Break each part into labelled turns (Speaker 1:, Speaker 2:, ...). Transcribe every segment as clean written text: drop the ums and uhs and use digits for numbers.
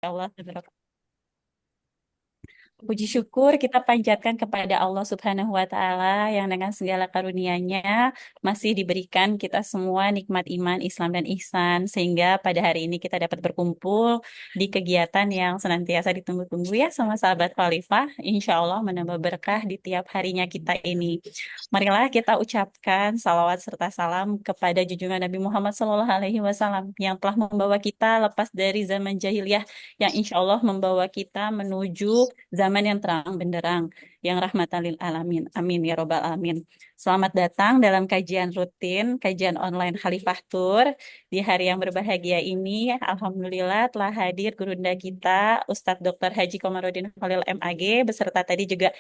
Speaker 1: Allah. Puji syukur kita panjatkan kepada Allah Subhanahu wa Ta'ala yang dengan segala karunia-Nya masih diberikan kita semua nikmat iman, Islam, dan ihsan, sehingga pada hari ini kita dapat berkumpul di kegiatan yang senantiasa ditunggu-tunggu ya sama sahabat Khalifah. Insya Allah menambah berkah di tiap harinya kita ini. Marilah kita ucapkan salawat serta salam kepada junjungan Nabi Muhammad SAW yang telah membawa kita lepas dari zaman jahiliyah, yang insya Allah membawa kita menuju zaman yang terang benderang, yang rahmatan lil alamin. Amin ya robbal alamin. Selamat datang dalam kajian rutin, kajian online Khalifah Tour. Di hari yang berbahagia ini, Alhamdulillah telah hadir gurunda kita, Ustadz Dr. Haji Komarudin Khalil MAG, beserta tadi juga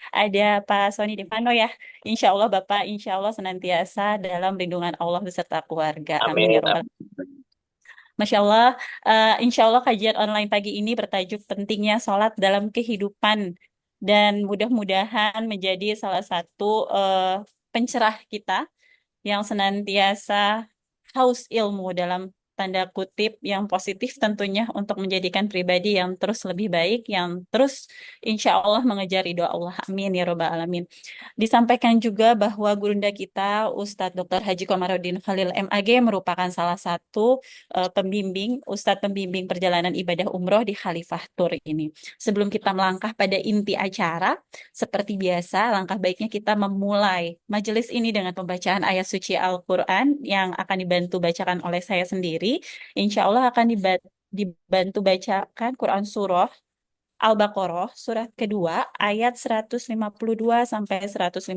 Speaker 1: ada Pak Sony Divano ya. Insya Allah Bapak, insya Allah senantiasa dalam lindungan Allah beserta keluarga. Amin ya
Speaker 2: Amin.
Speaker 1: robbal. Masya Allah, insya Allah kajian online pagi ini bertajuk pentingnya sholat dalam kehidupan, dan mudah-mudahan menjadi salah satu pencerah kita yang senantiasa haus ilmu dalam tanda kutip yang positif tentunya untuk menjadikan pribadi yang terus lebih baik, yang terus insya Allah mengejar ridho Allah. Amin ya robbal alamin. Disampaikan juga bahwa gurunda kita Ustadz Dr. Haji Komarudin Khalil MAG merupakan salah satu Ustadz pembimbing perjalanan ibadah umroh di Khalifah Tour ini. Sebelum kita melangkah pada inti acara, seperti biasa, langkah baiknya kita memulai majelis ini dengan pembacaan ayat suci Al-Quran yang akan dibantu bacakan oleh saya sendiri. Insya Allah akan dibantu bacakan Quran Surah Al-Baqarah surat kedua ayat 152 sampai 157,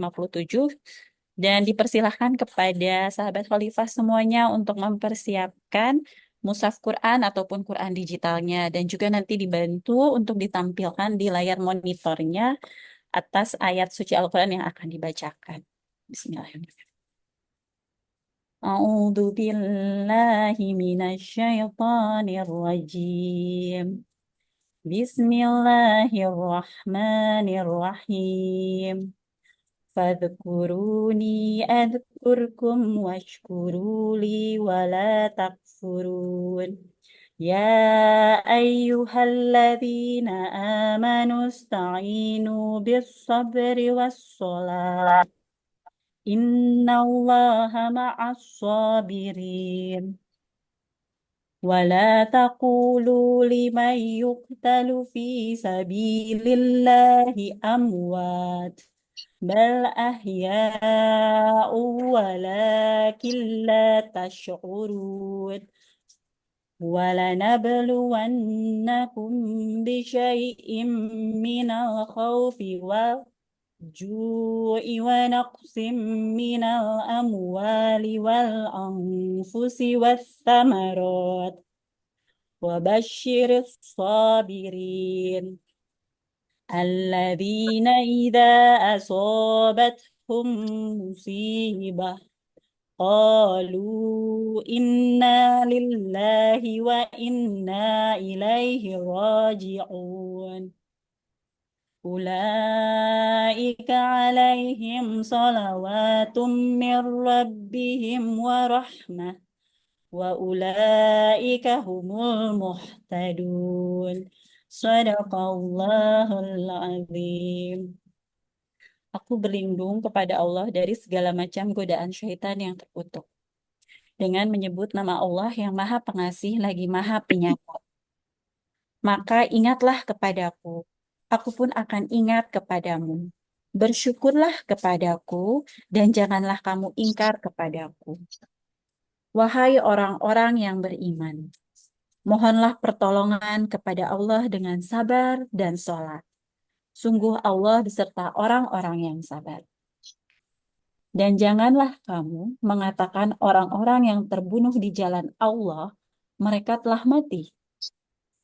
Speaker 1: dan dipersilahkan kepada sahabat khalifah semuanya untuk mempersiapkan mushaf Quran ataupun Quran digitalnya, dan juga nanti dibantu untuk ditampilkan di layar monitornya atas ayat suci Al-Quran yang akan dibacakan. Bismillahirrahmanirrahim. A'udzu billahi minasyaitonir rajim. Bismillahirrahmanirrahim. Fadhkuruni adhkurkum washkuruli wala takfurun. Ya ayyuhalladzina amanu ista'inu bis sabri was salat. Innallaha ma'as sabirin. ولا تقولوا لمن يقتل في سبيل الله أموات بل أحياء ولكن لا تشعرون ولنبلونكم بشيء من الخوف والجوع ونقص من الأموال والأنفس والثمرات وبشر الصابرين الذين إذا أصابتهم مصيبة قالوا إنا لله وإنا إليه راجعون أولئك عليهم صلوات من ربهم ورحمة وأولئك هم المهتدون. Sadaqallahul azim. Aku berlindung kepada Allah dari segala macam godaan syaitan yang terkutuk, dengan menyebut nama Allah yang Maha Pengasih lagi Maha Penyayang. Maka ingatlah kepadaku, aku pun akan ingat kepadamu. Bersyukurlah kepadaku, dan janganlah kamu ingkar kepadaku. Wahai orang-orang yang beriman, mohonlah pertolongan kepada Allah dengan sabar dan sholat. Sungguh Allah beserta orang-orang yang sabar. Dan janganlah kamu mengatakan orang-orang yang terbunuh di jalan Allah, mereka telah mati.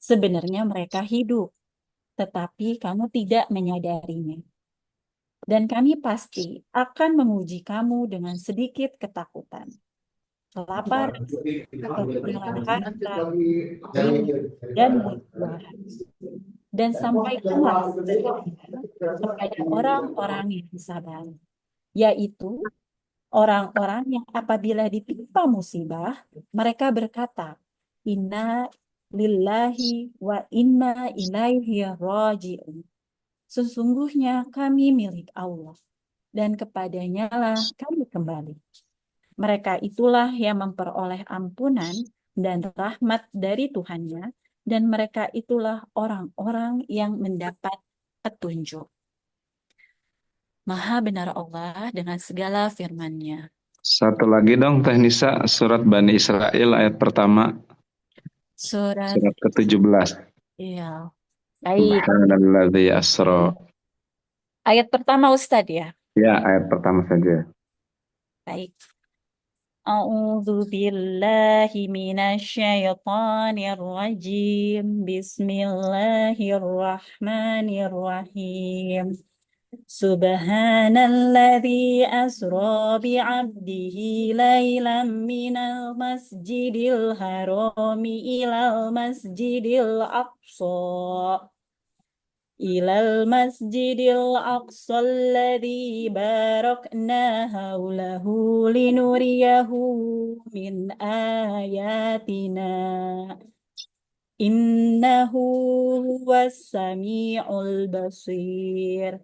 Speaker 1: Sebenarnya mereka hidup, tetapi kamu tidak menyadarinya. Dan kami pasti akan menguji kamu dengan sedikit ketakutan, lapar, atau kekurangan harta, minyak, dan buah. Dan sampaikanlah kepada orang-orang yang sabar, yaitu orang-orang yang apabila ditimpa musibah, mereka berkata, Inna lillahi wa inna ilaihi raji'un. Sesungguhnya kami milik Allah dan kepadanya lah kami kembali. Mereka itulah yang memperoleh ampunan dan rahmat dari Tuhannya, dan mereka itulah orang-orang yang mendapat petunjuk. Maha benar Allah dengan segala firman-Nya.
Speaker 2: Satu lagi dong Teh Nisa, surat Bani Israel ayat pertama,
Speaker 1: Surat,
Speaker 2: surat ke-17.
Speaker 1: ya, baik.
Speaker 2: Subhanalladzi asra.
Speaker 1: Ayat pertama Ustadz ya.
Speaker 2: Ya, ayat pertama saja.
Speaker 1: Baik. A'udzu billahi minasyaitonir rajim. Bismillahirrahmanirrahim. Subhanalladzi asra bi'abdihi laylan minal masjidil harami ilal masjidil aqsa. إلى المسجد الأقصى الذي باركنا حوله لنريه من آياتنا إنه هو السميع البصير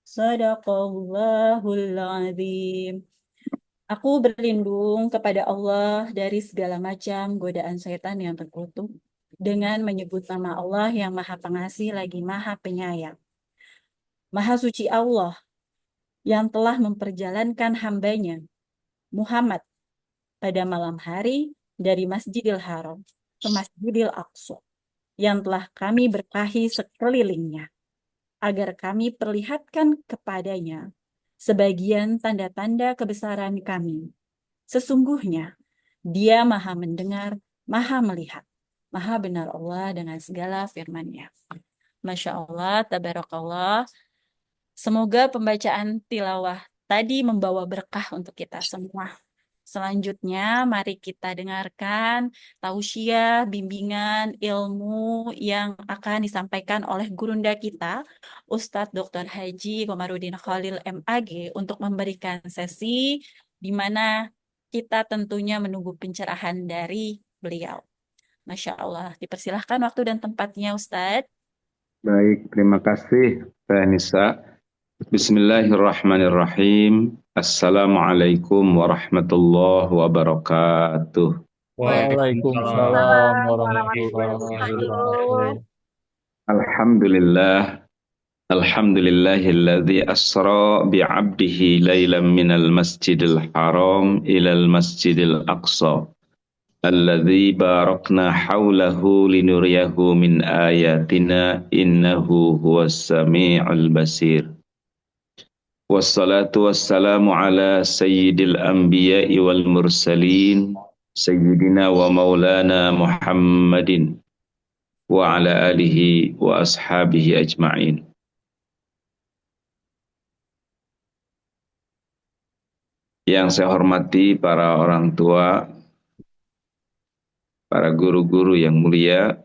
Speaker 1: صدق الله العظيم. Aku berlindung kepada Allah dari segala macam godaan setan yang terkutuk dengan menyebut nama Allah yang Maha Pengasih lagi Maha Penyayang. Maha suci Allah yang telah memperjalankan hambanya, Muhammad, pada malam hari dari Masjidil Haram ke Masjidil Aqsa, yang telah kami berkahi sekelilingnya, agar kami perlihatkan kepadanya sebagian tanda-tanda kebesaran kami. Sesungguhnya, Dia Maha Mendengar, Maha Melihat. Maha benar Allah dengan segala firman-Nya. Masya Allah, tabarakallah. Semoga pembacaan tilawah tadi membawa berkah untuk kita semua. Selanjutnya, mari kita dengarkan tausiah, bimbingan, ilmu yang akan disampaikan oleh gurunda kita, Ustadz Dr. Haji Komarudin Khalil MAG, untuk memberikan sesi di mana kita tentunya menunggu pencerahan dari beliau. Masya Allah, dipersilahkan waktu dan tempatnya Ustadz.
Speaker 2: Baik, terima kasih Teh Nisa. Bismillahirrahmanirrahim. Assalamualaikum warahmatullahi wabarakatuh.
Speaker 3: Waalaikumsalam
Speaker 1: Waalaikumsalam warahmatullahi
Speaker 3: warahmatullahi
Speaker 1: wabarakatuh.
Speaker 3: wabarakatuh.
Speaker 2: Alhamdulillah. Alhamdulillahilladzi asra bi'abdihi laylan minal masjidil haram ilal masjidil aqsa. Alladzi barakna hawlahu linuriyahu min ayatina innahu huwas sami'ul basir. Wassalatu wassalamu ala sayyidil anbiya'i wal mursalin sayyidina wa maulana Muhammadin wa ala alihi wa ashabihi ajma'in. Yang saya hormati para orang tua, para guru-guru yang mulia,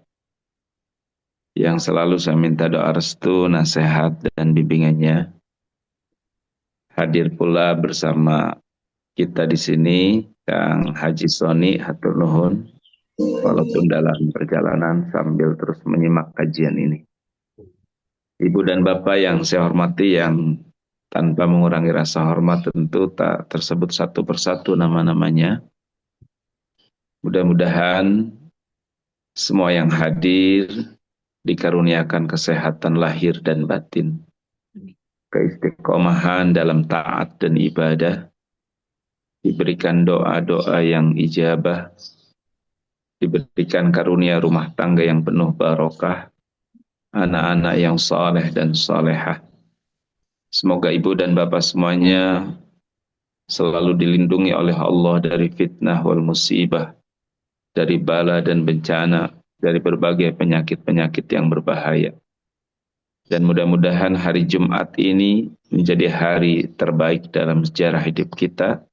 Speaker 2: yang selalu saya minta doa restu, nasihat, dan bimbingannya. Hadir pula bersama kita di sini, Kang Haji Soni, hatur nuhun, walaupun dalam perjalanan sambil terus menyimak kajian ini. Ibu dan Bapak yang saya hormati, yang tanpa mengurangi rasa hormat tentu tak tersebut satu persatu nama-namanya. Mudah-mudahan semua yang hadir dikaruniakan kesehatan lahir dan batin, keistiqomahan dalam taat dan ibadah, diberikan doa-doa yang ijabah, diberikan karunia rumah tangga yang penuh barokah, anak-anak yang saleh dan salehah. Semoga ibu dan bapak semuanya selalu dilindungi oleh Allah dari fitnah wal musibah, dari bala dan bencana, dari berbagai penyakit-penyakit yang berbahaya. Dan mudah-mudahan hari Jumat ini menjadi hari terbaik dalam sejarah hidup kita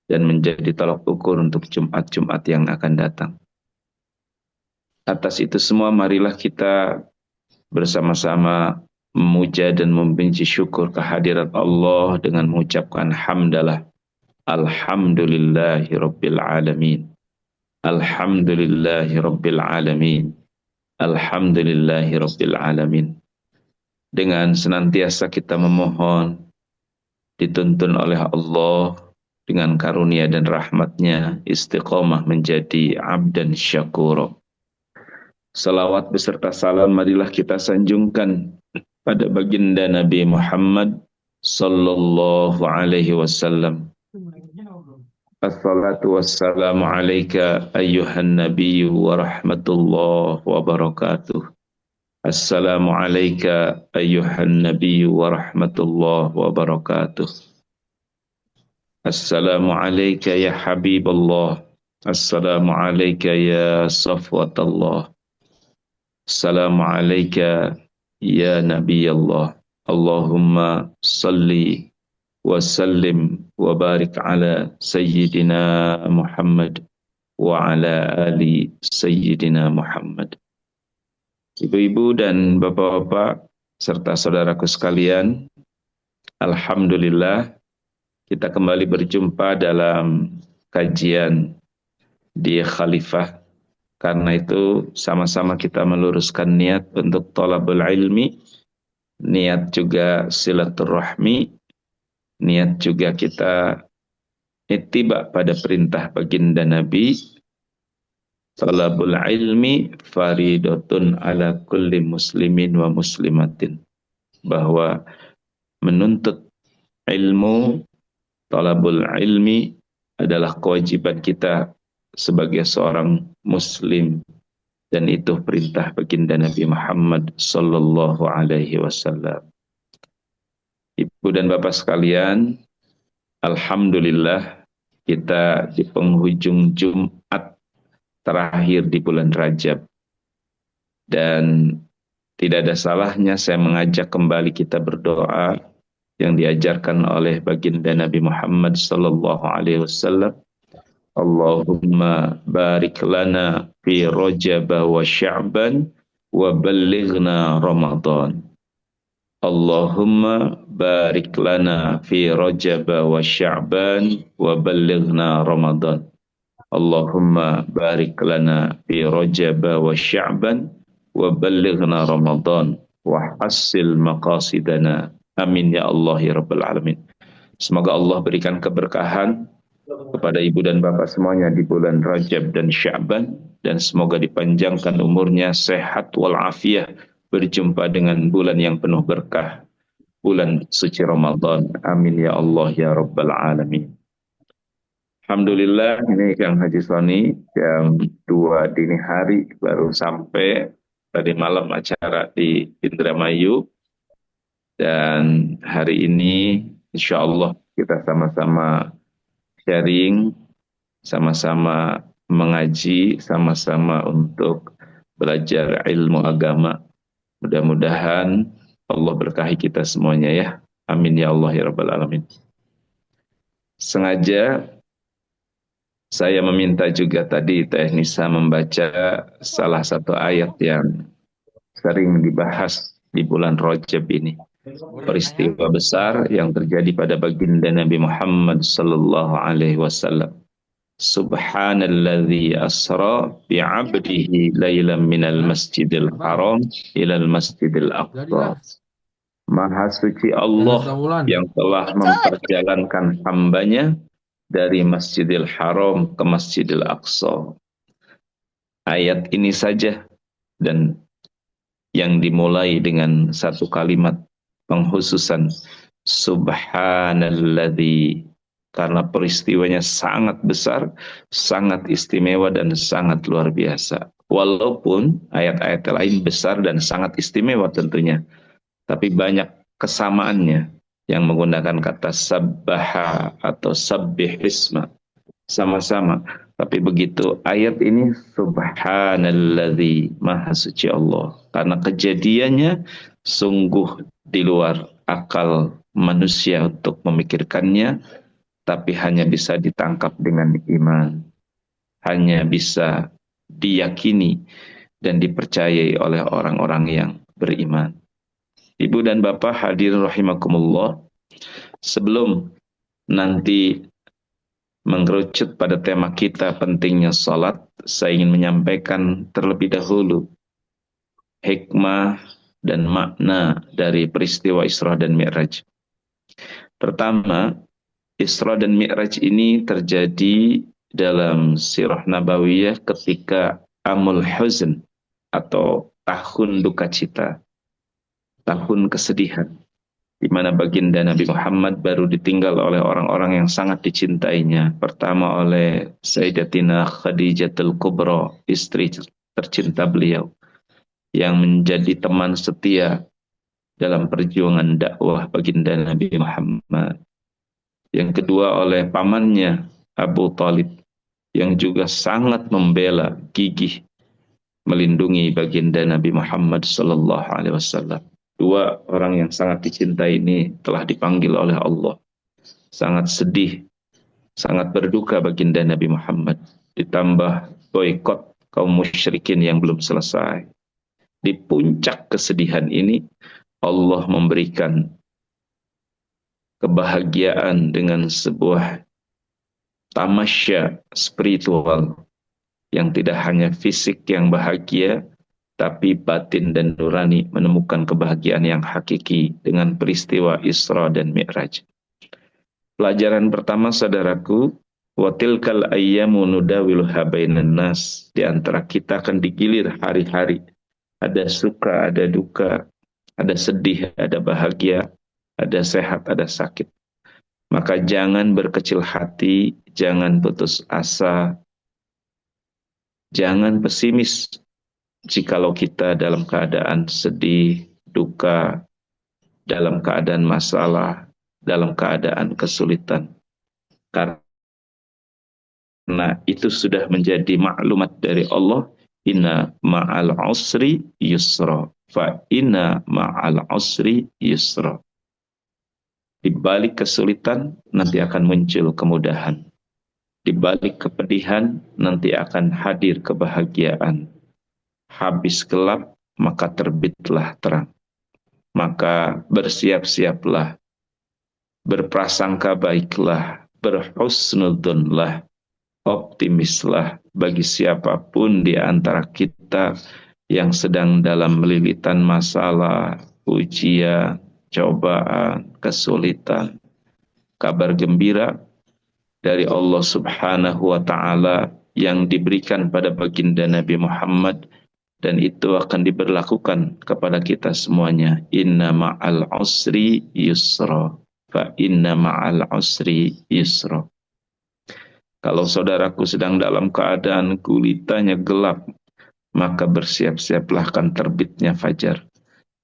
Speaker 2: dan menjadi tolak ukur untuk Jumat-Jumat yang akan datang. Atas itu semua marilah kita bersama-sama memuja dan membenci syukur kehadirat Allah dengan mengucapkan hamdalah. Alhamdulillahi Rabbil Alamin. Alhamdulillahi Rabbil Alamin. Alhamdulillahi Rabbil Alamin. Dengan senantiasa kita memohon, dituntun oleh Allah dengan karunia dan rahmatnya, istiqomah menjadi abdan syakura. Salawat beserta salam marilah kita sanjungkan pada baginda Nabi Muhammad sallallahu alaihi wasallam. Assalatu wassalamu alaika ayyuhan nabiyyu wa rahmatullahi wa barakatuh. Assalamu alaika ayyuhan nabiyyu wa rahmatullahi wa barakatuh. Assalamu alaika ya habiballah. Assalamu alaika ya safwatallah. Assalamu alaika ya nabiyallah. Allahumma salli wa sallim wa barik ala sayyidina Muhammad wa ala ali sayyidina Muhammad. Ibu-ibu dan bapak-bapak serta saudaraku sekalian, alhamdulillah kita kembali berjumpa dalam kajian di Khalifah. Karena itu sama-sama kita meluruskan niat untuk thalabul ilmi, niat juga silaturahmi, niat juga kita ittiba pada perintah baginda Nabi. Thalabul ilmi faridatun ala kulli muslimin wa muslimatin. Bahwa menuntut ilmu, thalabul ilmi adalah kewajiban kita sebagai seorang muslim, dan itu perintah baginda Nabi Muhammad sallallahu alaihi wasallam. Ibu dan bapak sekalian, alhamdulillah kita di penghujung Jumat terakhir di bulan Rajab, dan tidak ada salahnya saya mengajak kembali kita berdoa yang diajarkan oleh baginda Nabi Muhammad sallallahu alaihi wasallam. Allahumma barik lana fi Rajab wa Sya'ban wa ballighna Ramadan. Allahumma barik lana fi Rajab wa Sya'ban wa ballighna Ramadan. Allahumma barik lana fi Rajab wa Sya'ban wa ballighna Ramadan wa hassil maqasidana. Amin ya Allah ya Rabbal Alamin. Semoga Allah berikan keberkahan kepada ibu dan bapak semuanya di bulan Rajab dan Sya'ban, dan semoga dipanjangkan umurnya, sehat walafiat, berjumpa dengan bulan yang penuh berkah, bulan suci Ramadan. Amin ya Allah ya Rabbal Alamin. Alhamdulillah, ini Kang Haji Soni jam 2 dini hari baru sampai tadi malam acara di Indramayu, dan hari ini insya Allah kita sama-sama sharing, sama-sama mengaji, sama-sama untuk belajar ilmu agama. Mudah-mudahan Allah berkahi kita semuanya ya. Amin ya Allah ya Rabbal Alamin. Sengaja saya meminta juga tadi Teh Nisa membaca salah satu ayat yang sering dibahas di bulan Rajab ini. Peristiwa besar yang terjadi pada baginda Nabi Muhammad sallallahu alaihi wasallam. Subhanalladzi asra bi'abdihi lailan minal masjidil haram ilal masjidil aqsa. Maha suci Allah yang telah memperjalankan hambanya dari Masjidil Haram ke Masjidil Aqsa. Ayat ini saja, dan yang dimulai dengan satu kalimat penghususan Subhanalladzi, karena peristiwanya sangat besar, sangat istimewa, dan sangat luar biasa. Walaupun ayat-ayat lain besar dan sangat istimewa tentunya, tapi banyak kesamaannya yang menggunakan kata sabbaha atau sabbih isma sama-sama. Tapi begitu ayat ini Subhanalladzi, maha suci Allah, karena kejadiannya sungguh di luar akal manusia untuk memikirkannya, tapi hanya bisa ditangkap dengan iman, hanya bisa diyakini dan dipercayai oleh orang-orang yang beriman. Ibu dan bapak hadirin rahimakumullah, sebelum nanti mengerucut pada tema kita pentingnya salat, saya ingin menyampaikan terlebih dahulu hikmah dan makna dari peristiwa Isra dan Mi'raj. Pertama, Isra dan Mi'raj ini terjadi dalam sirah nabawiyah ketika Amul Huzn atau tahun duka cita, tahun kesedihan, di mana baginda Nabi Muhammad baru ditinggal oleh orang-orang yang sangat dicintainya. Pertama oleh Sayyidatina Khadijatul Kubra, istri tercinta beliau, yang menjadi teman setia dalam perjuangan dakwah baginda Nabi Muhammad. Yang kedua oleh pamannya Abu Talib, yang juga sangat membela, gigih melindungi baginda Nabi Muhammad sallallahu alaihi wasallam. Dua orang yang sangat dicintai ini telah dipanggil oleh Allah. Sangat sedih, sangat berduka baginda Nabi Muhammad. Ditambah boikot kaum musyrikin yang belum selesai. Di puncak kesedihan ini, Allah memberikan kebahagiaan dengan sebuah tamasya spiritual yang tidak hanya fisik yang bahagia, tapi batin dan nurani menemukan kebahagiaan yang hakiki dengan peristiwa Isra dan Mi'raj. Pelajaran pertama, saudaraku, wa tilkal ayyamu nudawiluha bainan nas. Di antara kita akan digilir hari-hari. Ada suka, ada duka, ada sedih, ada bahagia, ada sehat, ada sakit. Maka jangan berkecil hati, jangan putus asa, jangan pesimis jikalau kita dalam keadaan sedih, duka, dalam keadaan masalah, dalam keadaan kesulitan. Karena itu sudah menjadi maklumat dari Allah, inna ma'al usri yusra, fa inna ma'al usri yusra. Di balik kesulitan nanti akan muncul kemudahan. Di balik kepedihan nanti akan hadir kebahagiaan. Habis gelap maka terbitlah terang. Maka bersiap-siaplah, berprasangka baiklah, berhusnudzonlah, optimislah bagi siapapun di antara kita yang sedang dalam melilitan masalah, ujian, cobaan, kesulitan. Kabar gembira dari Allah Subhanahu wa Ta'ala yang diberikan pada baginda Nabi Muhammad, dan itu akan diberlakukan kepada kita semuanya. Inna ma'al usri yusra, fa inna ma'al usri yusra. Kalau saudaraku sedang dalam keadaan gulitanya gelap, maka bersiap-siaplah akan terbitnya fajar.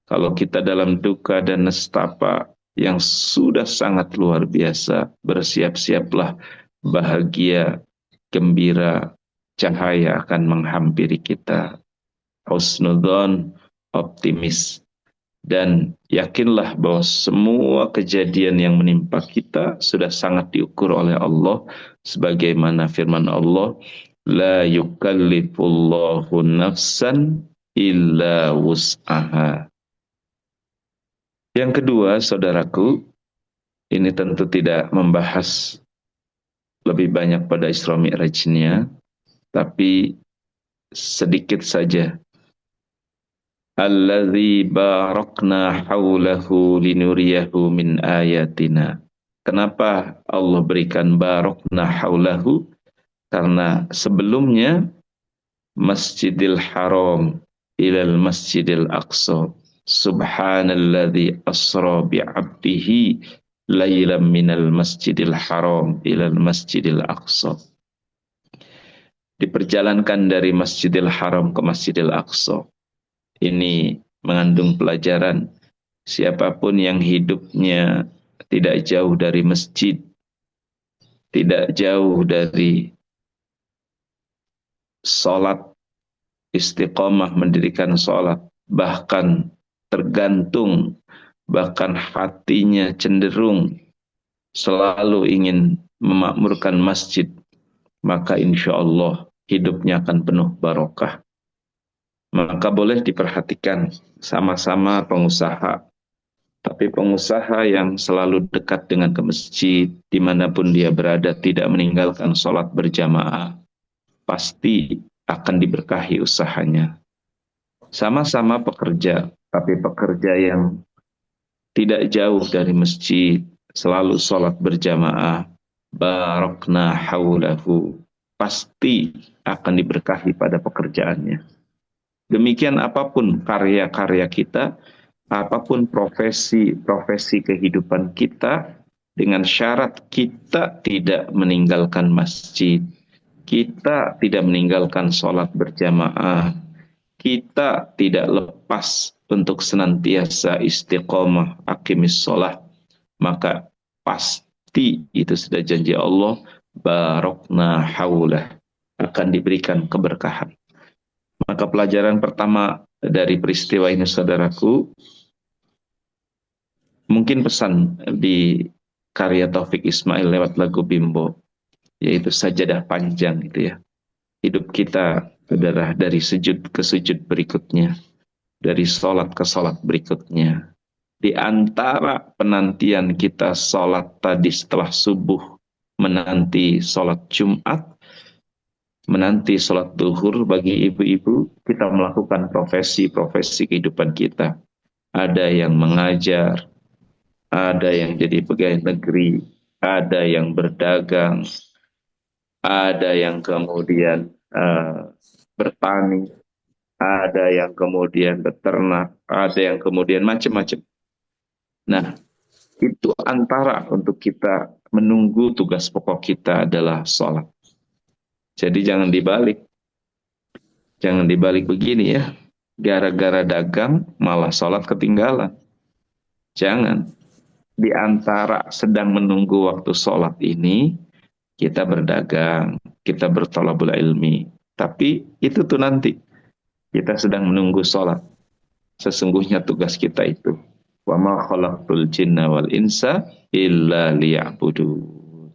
Speaker 2: Kalau kita dalam duka dan nestapa yang sudah sangat luar biasa, bersiap-siaplah bahagia, gembira, cahaya akan menghampiri kita. Husnudzon, optimis. Dan yakinlah bahwa semua kejadian yang menimpa kita sudah sangat diukur oleh Allah, sebagaimana firman Allah, la yukallifullahu nafsan illa wus'aha. Yang kedua, saudaraku, ini tentu tidak membahas lebih banyak pada Isra Mi'rajnya, tapi sedikit saja. Alladzi barakna haulahu linuriyahu min ayatina. Kenapa Allah berikan barakna haulahu? Karena sebelumnya Masjidil Haram ilal Masjidil Aqsa. Subhanalladzi asra bi'abdihi laylan minal Masjidil Haram ilal Masjidil Aqsa. Diperjalankan dari Masjidil Haram ke Masjidil Aqsa. Ini mengandung pelajaran siapapun yang hidupnya tidak jauh dari masjid, tidak jauh dari sholat, istiqomah mendirikan sholat, bahkan tergantung, bahkan hatinya cenderung selalu ingin memakmurkan masjid, maka insya Allah hidupnya akan penuh barokah. Maka boleh diperhatikan sama-sama pengusaha, tapi pengusaha yang selalu dekat dengan ke masjid, dimanapun dia berada, tidak meninggalkan sholat berjamaah, pasti akan diberkahi usahanya. Sama-sama pekerja, tapi pekerja yang tidak jauh dari masjid, selalu sholat berjamaah, barakna haulahu, pasti akan diberkahi pada pekerjaannya. Demikian apapun karya-karya kita, apapun profesi kehidupan kita, dengan syarat kita tidak meninggalkan masjid, kita tidak meninggalkan sholat berjamaah, kita tidak lepas untuk senantiasa istiqomah akimis sholat, maka pasti itu sudah janji Allah, barokna haulah, akan diberikan keberkahan. Maka pelajaran pertama dari peristiwa ini, saudaraku, mungkin pesan di karya Taufik Ismail lewat lagu Bimbo, yaitu sajadah panjang itu ya. Hidup kita adalah dari sujud ke sujud berikutnya, dari sholat ke sholat berikutnya. Di antara penantian kita sholat tadi setelah subuh, menanti sholat Jumat, menanti sholat duhur bagi ibu-ibu, kita melakukan profesi-profesi kehidupan kita. Ada yang mengajar, ada yang jadi pegawai negeri, ada yang berdagang, ada yang kemudian bertani, ada yang kemudian beternak, ada yang kemudian macam-macam. Nah, itu antara untuk kita menunggu tugas pokok kita adalah sholat. Jadi jangan dibalik. Jangan dibalik begini ya. Gara-gara dagang malah sholat ketinggalan. Jangan. Di antara sedang menunggu waktu sholat ini, kita berdagang, kita bertolabul ilmi. Tapi itu tuh nanti. Kita sedang menunggu sholat. Sesungguhnya tugas kita itu. Wa ma khalaqtul jinna wal insa illa liya'budun.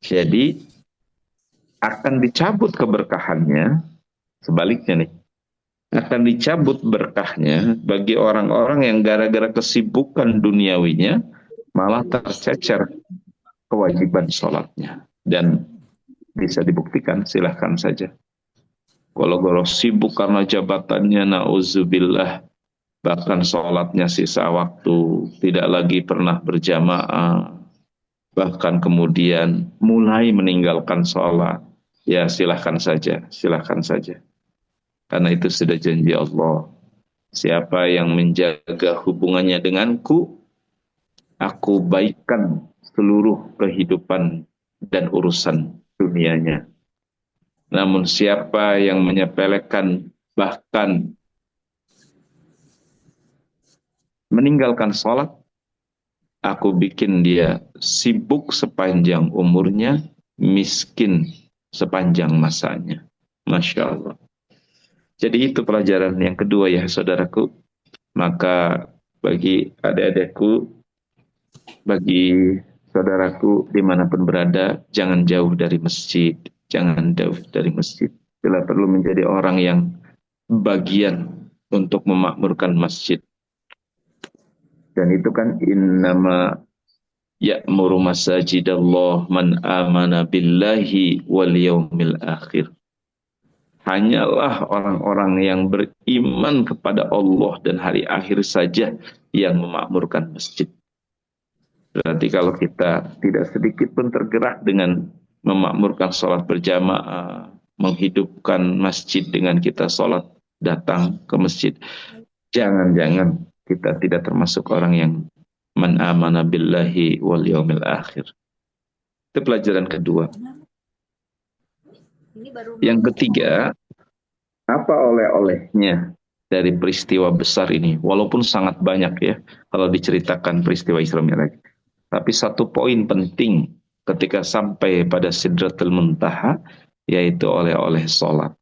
Speaker 2: Jadi akan dicabut keberkahannya, sebaliknya nih, akan dicabut berkahnya bagi orang-orang yang gara-gara kesibukan duniawinya malah tercecer kewajiban sholatnya. Dan bisa dibuktikan, silahkan saja. Kalau sibuk karena jabatannya, na'udzubillah, bahkan sholatnya sisa waktu, tidak lagi pernah berjamaah, bahkan kemudian mulai meninggalkan sholat, ya silahkan saja, silahkan saja. Karena itu sudah janji Allah. Siapa yang menjaga hubungannya denganku, aku baikkan seluruh kehidupan dan urusan dunianya. Namun siapa yang menyepelekan, bahkan meninggalkan sholat, aku bikin dia sibuk sepanjang umurnya, miskin sepanjang masanya. Masya Allah. Jadi itu pelajaran yang kedua ya saudaraku. Maka bagi adik-adikku, bagi saudaraku dimanapun berada, jangan jauh dari masjid. Jangan jauh dari masjid. Bila perlu menjadi orang yang bagian untuk memakmurkan masjid. Dan itu kan innama ya'muru masajidallah man amana billahi wal yaumil akhir. Hanyalah orang-orang yang beriman kepada Allah dan hari akhir saja yang memakmurkan masjid. Berarti kalau kita tidak sedikit pun tergerak dengan memakmurkan sholat berjamaah, menghidupkan masjid dengan kita sholat datang ke masjid, jangan-jangan kita tidak termasuk orang yang man amana billahi wal yaumil akhir. Itu pelajaran kedua. Yang ketiga, apa oleh-olehnya dari peristiwa besar ini? Walaupun sangat banyak ya, kalau diceritakan peristiwa Isra Mi'raj. Tapi satu poin penting ketika sampai pada Sidratul Muntaha, yaitu oleh-oleh sholat.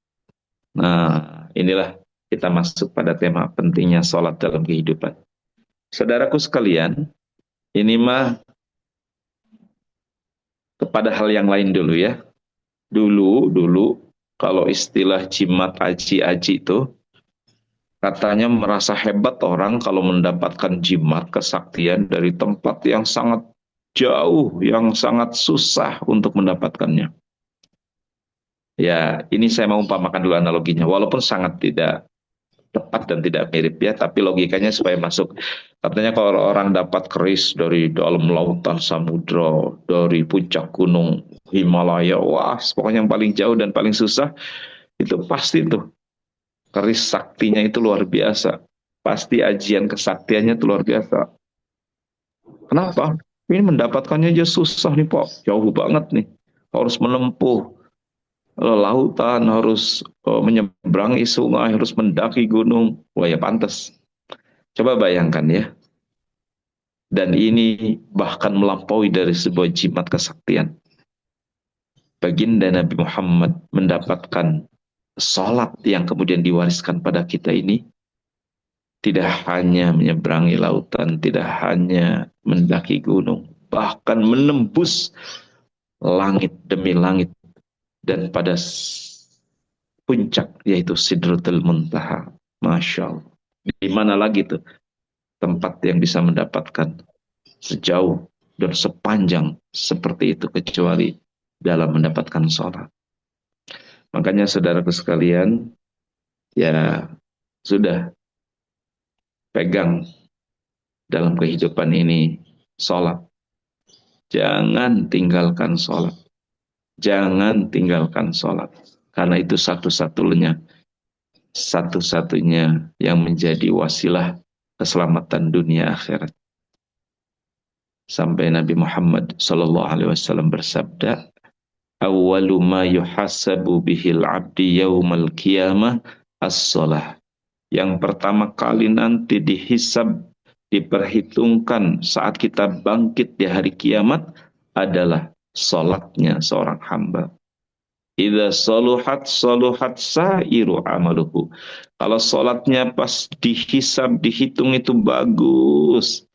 Speaker 2: Nah, inilah kita masuk pada tema pentingnya sholat dalam kehidupan. Saudaraku sekalian, ini mah kepada hal yang lain dulu ya. Dulu kalau istilah jimat aji-aji itu, katanya merasa hebat orang kalau mendapatkan jimat kesaktian dari tempat yang sangat jauh, yang sangat susah untuk mendapatkannya. Ya, ini saya mau umpamakan dulu analoginya, walaupun sangat tidak tepat dan tidak mirip ya, tapi logikanya supaya masuk. Katanya kalau orang dapat keris dari dalam lautan samudra, dari puncak gunung Himalaya, wah pokoknya yang paling jauh dan paling susah, itu pasti tuh keris saktinya itu luar biasa. Pasti ajian kesaktiannya itu luar biasa. Kenapa? Ini mendapatkannya aja susah nih Pak, jauh banget nih. Harus menempuh lautan, harus menyeberangi sungai, harus mendaki gunung. Wah ya pantas. Coba bayangkan ya. Dan ini bahkan melampaui dari sebuah jimat kesaktian. Baginda Nabi Muhammad mendapatkan salat yang kemudian diwariskan pada kita ini tidak hanya menyeberangi lautan, tidak hanya mendaki gunung, bahkan menembus langit demi langit dan pada puncak yaitu Sidratul Muntaha. Masya Allah. Di mana lagi tuh tempat yang bisa mendapatkan sejauh dan sepanjang seperti itu kecuali dalam mendapatkan sholat. Makanya saudaraku sekalian, ya sudah pegang dalam kehidupan ini sholat. Jangan tinggalkan sholat. Jangan tinggalkan sholat. Karena itu satu-satunya yang menjadi wasilah keselamatan dunia akhirat. Sampai Nabi Muhammad SAW bersabda, awwalu ma yuhasabu bihil abdi yaumal qiyamah as-salah. Yang pertama kali nanti dihisab, diperhitungkan saat kita bangkit di hari kiamat adalah salatnya seorang hamba. Idza saluhat saluhat sairu amaluhu. Kalau salatnya pas dihisab, dihitung itu bagus,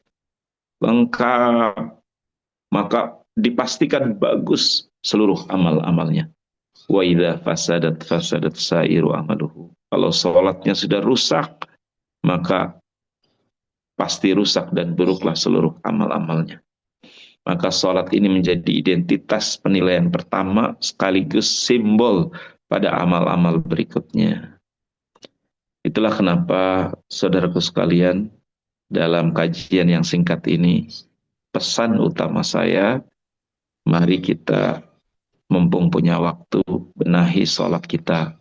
Speaker 2: lengkap, maka dipastikan bagus seluruh amal-amalnya. Wa idza fasadat sairu amaluhu. Kalau salatnya sudah rusak, maka pasti rusak dan buruklah seluruh amal-amalnya. Maka salat ini menjadi identitas penilaian pertama sekaligus simbol pada amal-amal berikutnya. Itulah kenapa saudaraku sekalian, dalam kajian yang singkat ini, pesan utama saya, mari kita mumpung punya waktu, benahi sholat kita,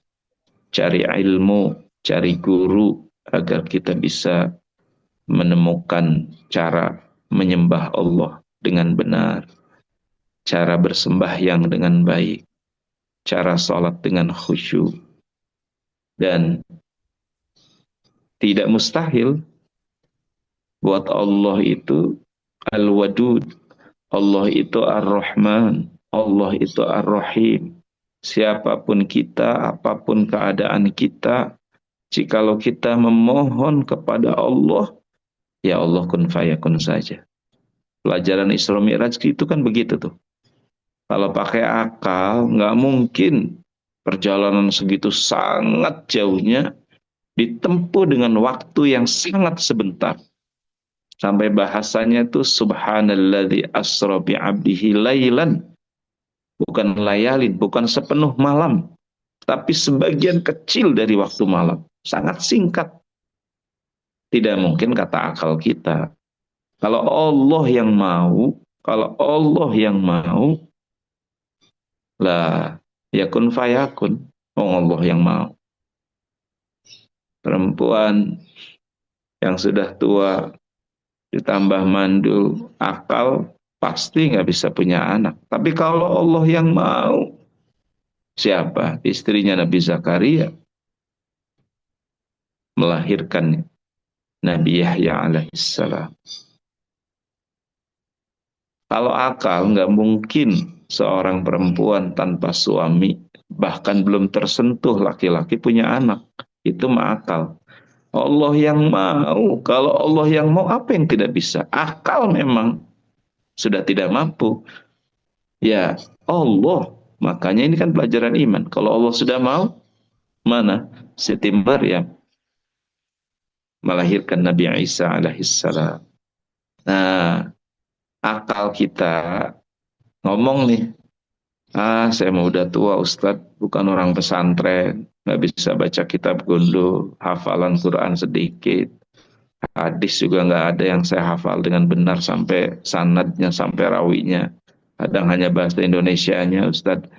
Speaker 2: cari ilmu, cari guru, agar kita bisa menemukan cara menyembah Allah dengan benar, cara bersembahyang dengan baik, cara sholat dengan khusyuk, dan tidak mustahil buat Allah itu Al-Wadud, Allah itu Ar-Rahman, Allah itu Ar-Rahim. Siapapun kita, apapun keadaan kita, jikalau kita memohon kepada Allah, ya Allah kun fayakun saja. Pelajaran Isra Mi'raj itu kan begitu tuh. Kalau pakai akal, nggak mungkin perjalanan segitu sangat jauhnya ditempuh dengan waktu yang sangat sebentar. Sampai bahasanya itu subhanalladzi asra bi'abdihi lailan. Bukan layalin, bukan sepenuh malam, tapi sebagian kecil dari waktu malam. Sangat singkat. Tidak mungkin kata akal kita. Kalau Allah yang mau, lah yakun fayakun. Oh, Allah yang mau. Perempuan yang sudah tua ditambah mandul, akal, pasti nggak bisa punya anak. Tapi kalau Allah yang mau, siapa? Istrinya Nabi Zakaria melahirkan Nabi Yahya alaihissalam. Kalau akal, nggak mungkin seorang perempuan tanpa suami, bahkan belum tersentuh laki-laki punya anak. Itu mah akal. Allah yang mau. Kalau Allah yang mau, apa yang tidak bisa? Akal memang sudah tidak mampu. Ya Allah. Makanya ini kan pelajaran iman. Kalau Allah sudah mau, mana? Siti Maryam melahirkan Nabi Isa alaihissalam. Nah, akal kita ngomong nih, saya mau udah tua Ustadz, bukan orang pesantren. nggak bisa baca kitab gundu, hafalan Quran sedikit, hadis juga nggak ada yang saya hafal dengan benar sampai sanadnya, sampai rawinya. Kadang hanya bahasa Indonesianya, Ustadz.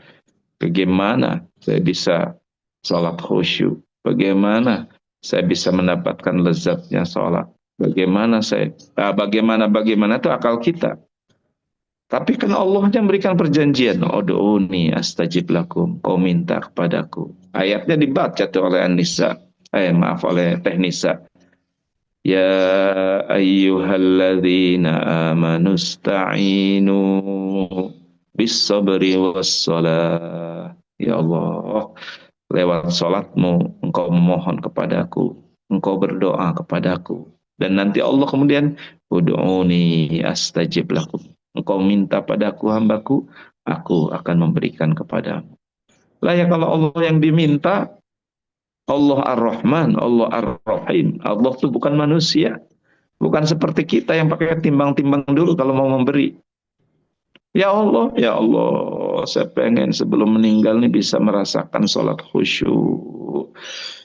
Speaker 2: Bagaimana saya bisa sholat khusyuk? Bagaimana saya bisa mendapatkan lezatnya sholat? Bagaimana itu akal kita. Tapi kan Allah yang memberikan perjanjian. Ud'uni astajib lakum. Kau minta kepadaku. Ayatnya dibaca tuh oleh An-Nisa. Maaf, oleh Teh Nisa. Ya ayyuhalladzina amanu sta'inu bis sabri was salah. Ya Allah, lewat sholatmu engkau memohon kepadaku, engkau berdoa kepadaku, dan nanti Allah kemudian ud'uni astajib lakum, engkau minta padaku hambaku, aku akan memberikan kepadamu. Lah ya, kalau Allah yang diminta, Allah Ar-Rahman, Allah Ar-Rahim, Allah itu bukan manusia, bukan seperti kita yang pakai timbang-timbang dulu kalau mau memberi. Ya Allah, saya pengen sebelum meninggal nih bisa merasakan sholat khusyuk.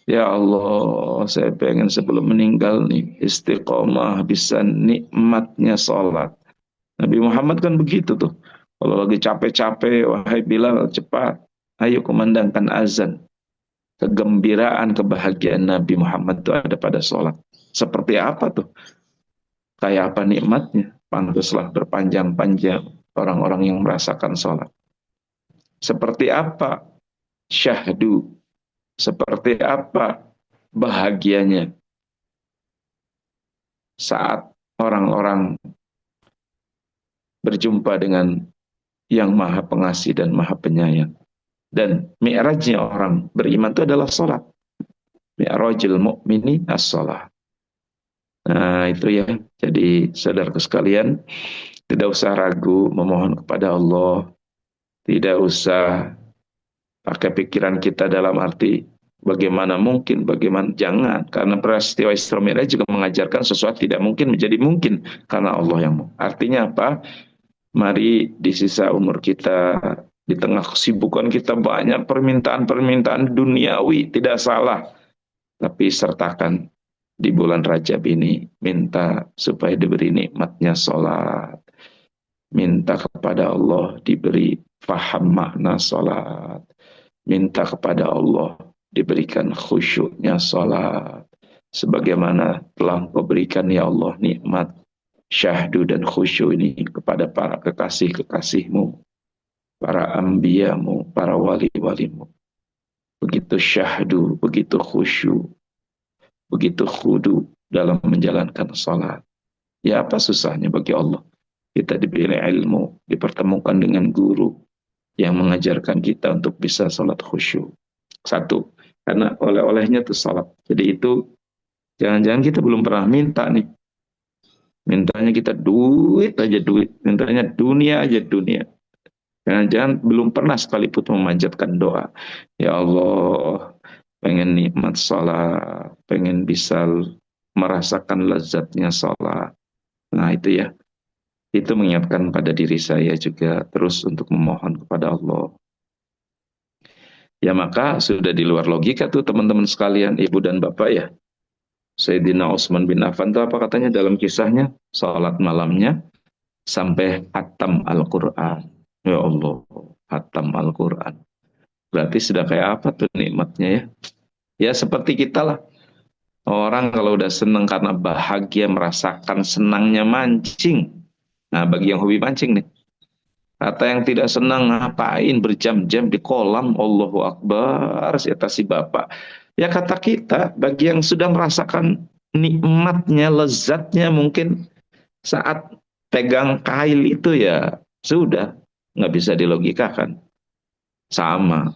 Speaker 2: Ya Allah, saya pengen sebelum meninggal nih istiqomah, bisa nikmatnya sholat. Nabi Muhammad kan begitu tuh. Kalau lagi capek-capek, wahai Bilal, cepat. Ayo kumandangkan azan. Kegembiraan, kebahagiaan Nabi Muhammad itu ada pada sholat. Seperti apa tuh? Kayak apa nikmatnya? Pantaslah berpanjang-panjang orang-orang yang merasakan sholat. Seperti apa syahdu? Seperti apa bahagianya saat orang-orang berjumpa dengan yang maha pengasih dan maha penyayang. Dan mi'rajnya orang beriman itu adalah sholat. Mi'rajil mu'mini as-sholat. Nah itu ya, jadi saudaraku sekalian, tidak usah ragu memohon kepada Allah, tidak usah pakai pikiran kita dalam arti bagaimana mungkin, bagaimana jangan, karena peristiwa Isra Mi'raj juga mengajarkan sesuatu tidak mungkin menjadi mungkin karena Allah yang mau. Artinya apa? Mari di sisa umur kita, di tengah kesibukan kita banyak permintaan-permintaan duniawi, tidak salah, tapi sertakan di bulan Rajab ini, minta supaya diberi nikmatnya sholat. Minta kepada Allah diberi faham makna sholat. Minta kepada Allah diberikan khusyuknya sholat. Sebagaimana telah Engkau berikan ya Allah nikmat syahdu dan khusyuk ini kepada para kekasih-kekasihmu, para ambiyamu, para wali-walimu. Begitu syahdu, begitu khusyuk, begitu khudu dalam menjalankan salat. Ya apa susahnya bagi Allah? Kita diberi ilmu, dipertemukan dengan guru yang mengajarkan kita untuk bisa salat khusyuk. Satu, karena oleh-olehnya itu salat. Jadi itu, jangan-jangan kita belum pernah minta nih. Mintanya kita duit aja duit, mintanya dunia aja dunia. Jangan-jangan belum pernah sekalipun memanjatkan doa. Ya Allah, pengen nikmat salat, pengen bisa merasakan lezatnya salat. Nah itu ya, itu mengingatkan pada diri saya juga terus untuk memohon kepada Allah. Ya maka sudah di luar logika tuh teman-teman sekalian, ibu dan bapak ya. Sayyidina Utsman bin Affan itu apa katanya dalam kisahnya? Salat malamnya sampai hatam Al-Quran. Ya Allah, hatam Al-Quran. Berarti sudah kayak apa tuh nikmatnya ya? Ya seperti kita lah. Orang kalau udah seneng karena bahagia, merasakan senangnya mancing. Nah bagi yang hobi mancing nih. Kata yang tidak senang ngapain berjam-jam di kolam, Allahu Akbar, si bapak. Ya kata kita, bagi yang sudah merasakan nikmatnya, lezatnya mungkin saat pegang kail itu ya sudah, nggak bisa dilogikakan. Sama.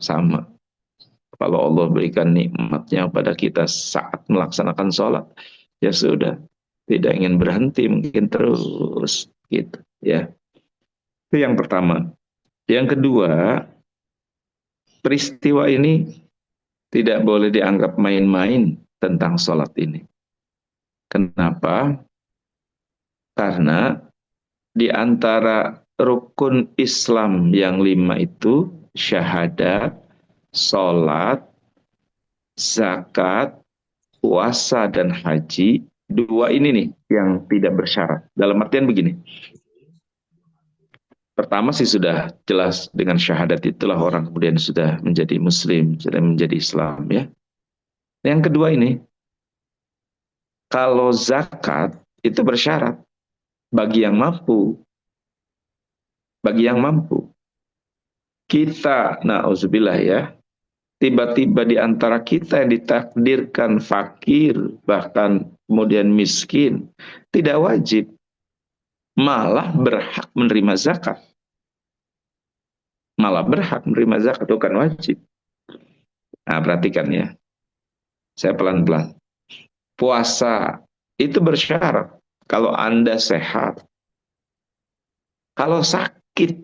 Speaker 2: Kalau Allah berikan nikmatnya pada kita saat melaksanakan sholat, ya sudah, tidak ingin berhenti, mungkin terus gitu ya. Itu yang pertama. Yang kedua, peristiwa ini tidak boleh dianggap main-main tentang sholat ini. Kenapa? Karena di antara rukun Islam yang 5 itu, syahadat, sholat, zakat, puasa, dan haji. Dua ini nih yang tidak bersyarat. Dalam artian begini. Pertama sih sudah jelas dengan syahadat itulah orang kemudian sudah menjadi muslim, sudah menjadi Islam ya. Yang kedua ini, kalau zakat itu bersyarat bagi yang mampu. Bagi yang mampu. Kita, na'udzubillah ya, tiba-tiba di antara kita yang ditakdirkan fakir, bahkan kemudian miskin, tidak wajib, malah berhak menerima zakat. Malah berhak menerima zakat, bukan wajib. Nah, perhatikan ya. Saya pelan-pelan. Puasa itu bersyarat kalau Anda sehat. Kalau sakit,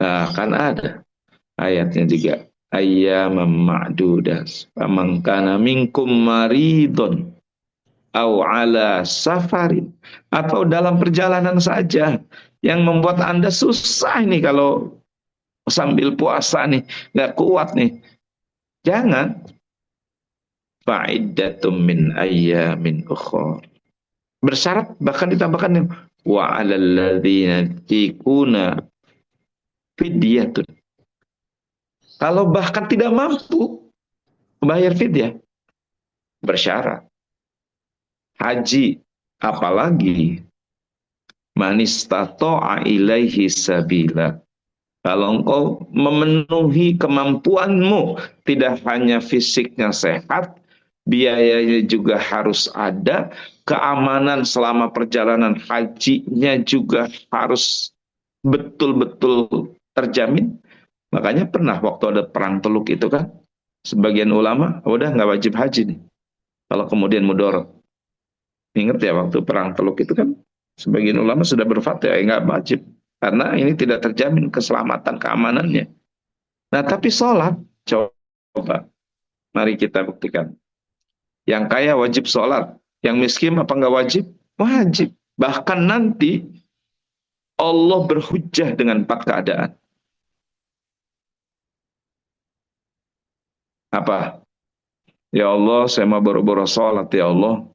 Speaker 2: nah kan ada ayatnya juga. Ayyamam ma'dudas. Faman kana minkum maridun au ala safarin. Atau dalam perjalanan saja yang membuat Anda susah nih kalau sambil puasa nih, nggak kuat nih. Jangan. Fa'iddatum min ayyamin ukhra. Bersyarat bahkan ditambahkan yang wa 'alal ladzina yutiquna fidyatun. Kalau bahkan tidak mampu bayar fidyah, bersyarat. Haji apalagi man istata'a ilaihi sabila. Kalau engkau memenuhi kemampuanmu, tidak hanya fisiknya sehat, biayanya juga harus ada, keamanan selama perjalanan hajinya juga harus betul-betul terjamin. Makanya pernah waktu ada perang Teluk itu kan, sebagian ulama udah nggak wajib haji nih. Kalau kemudian mudorot. Ingat ya waktu perang Teluk itu kan, sebagian ulama sudah berfatwa nggak wajib. Karena ini tidak terjamin keselamatan keamanannya. Nah tapi sholat, coba mari kita buktikan. Yang kaya wajib sholat, yang miskin apa nggak wajib? Wajib. Bahkan nanti Allah berhujjah dengan 4 keadaan. Apa? Ya Allah, saya mau boro-boro sholat ya Allah.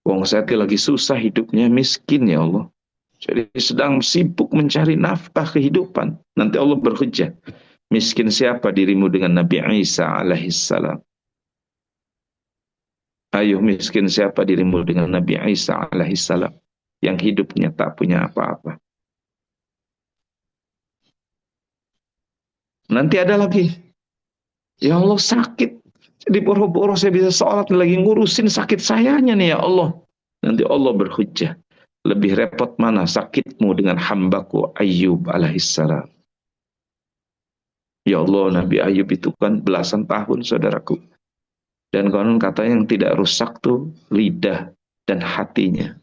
Speaker 2: Wong saya lagi susah hidupnya, miskin ya Allah. Jadi sedang sibuk mencari nafkah kehidupan. Nanti Allah berhujjah. Miskin siapa dirimu dengan Nabi Isa alaihissalam? Ayo miskin siapa dirimu dengan Nabi Isa alaihissalam? Yang hidupnya tak punya apa-apa. Nanti ada lagi. Ya Allah sakit. Jadi boro-boro saya bisa sholat lagi ngurusin sakit sayanya nih ya Allah. Nanti Allah berhujjah. Lebih repot mana sakitmu dengan hambaku Ayyub alaihissalam. Ya Allah, Nabi Ayyub itu kan belasan tahun saudaraku. Dan konon katanya yang tidak rusak tuh lidah dan hatinya.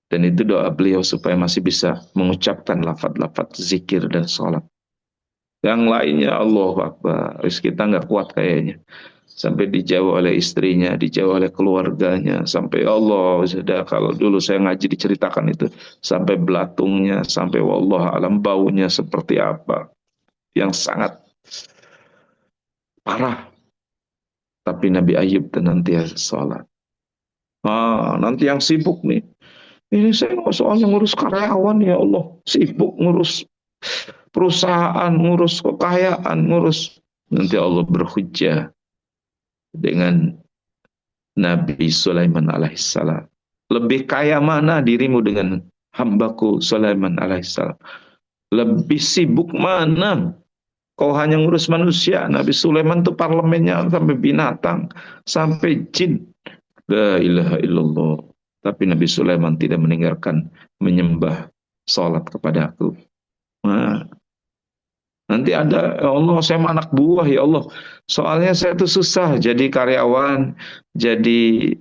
Speaker 2: Dan itu doa beliau supaya masih bisa mengucapkan lafaz-lafaz zikir dan sholat. Yang lainnya Allahu Akbar. Kita nggak kuat kayaknya. Sampai dijauh oleh istrinya, dijauh oleh keluarganya. Sampai Allah, sudah kalau dulu saya ngaji diceritakan itu. Sampai belatungnya, sampai wallah alam baunya seperti apa. Yang sangat parah. Tapi Nabi Ayub senantiasa sholat. Nanti yang sibuk nih. Ini saya soalnya ngurus karyawan ya Allah. Sibuk ngurus perusahaan, ngurus kekayaan, ngurus. Nanti Allah berhujjah dengan Nabi Sulaiman alaihissalam. Lebih kaya mana dirimu dengan hambaku Sulaiman alaihissalam? Lebih sibuk mana? Kau hanya ngurus manusia. Nabi Sulaiman itu parlemennya sampai binatang, sampai jin. La ilaha illallah. Tapi Nabi Sulaiman tidak meninggalkan menyembah salat kepada aku. Nah, nanti ada, ya Allah, saya anak buah ya Allah. Soalnya saya tuh susah jadi karyawan, jadi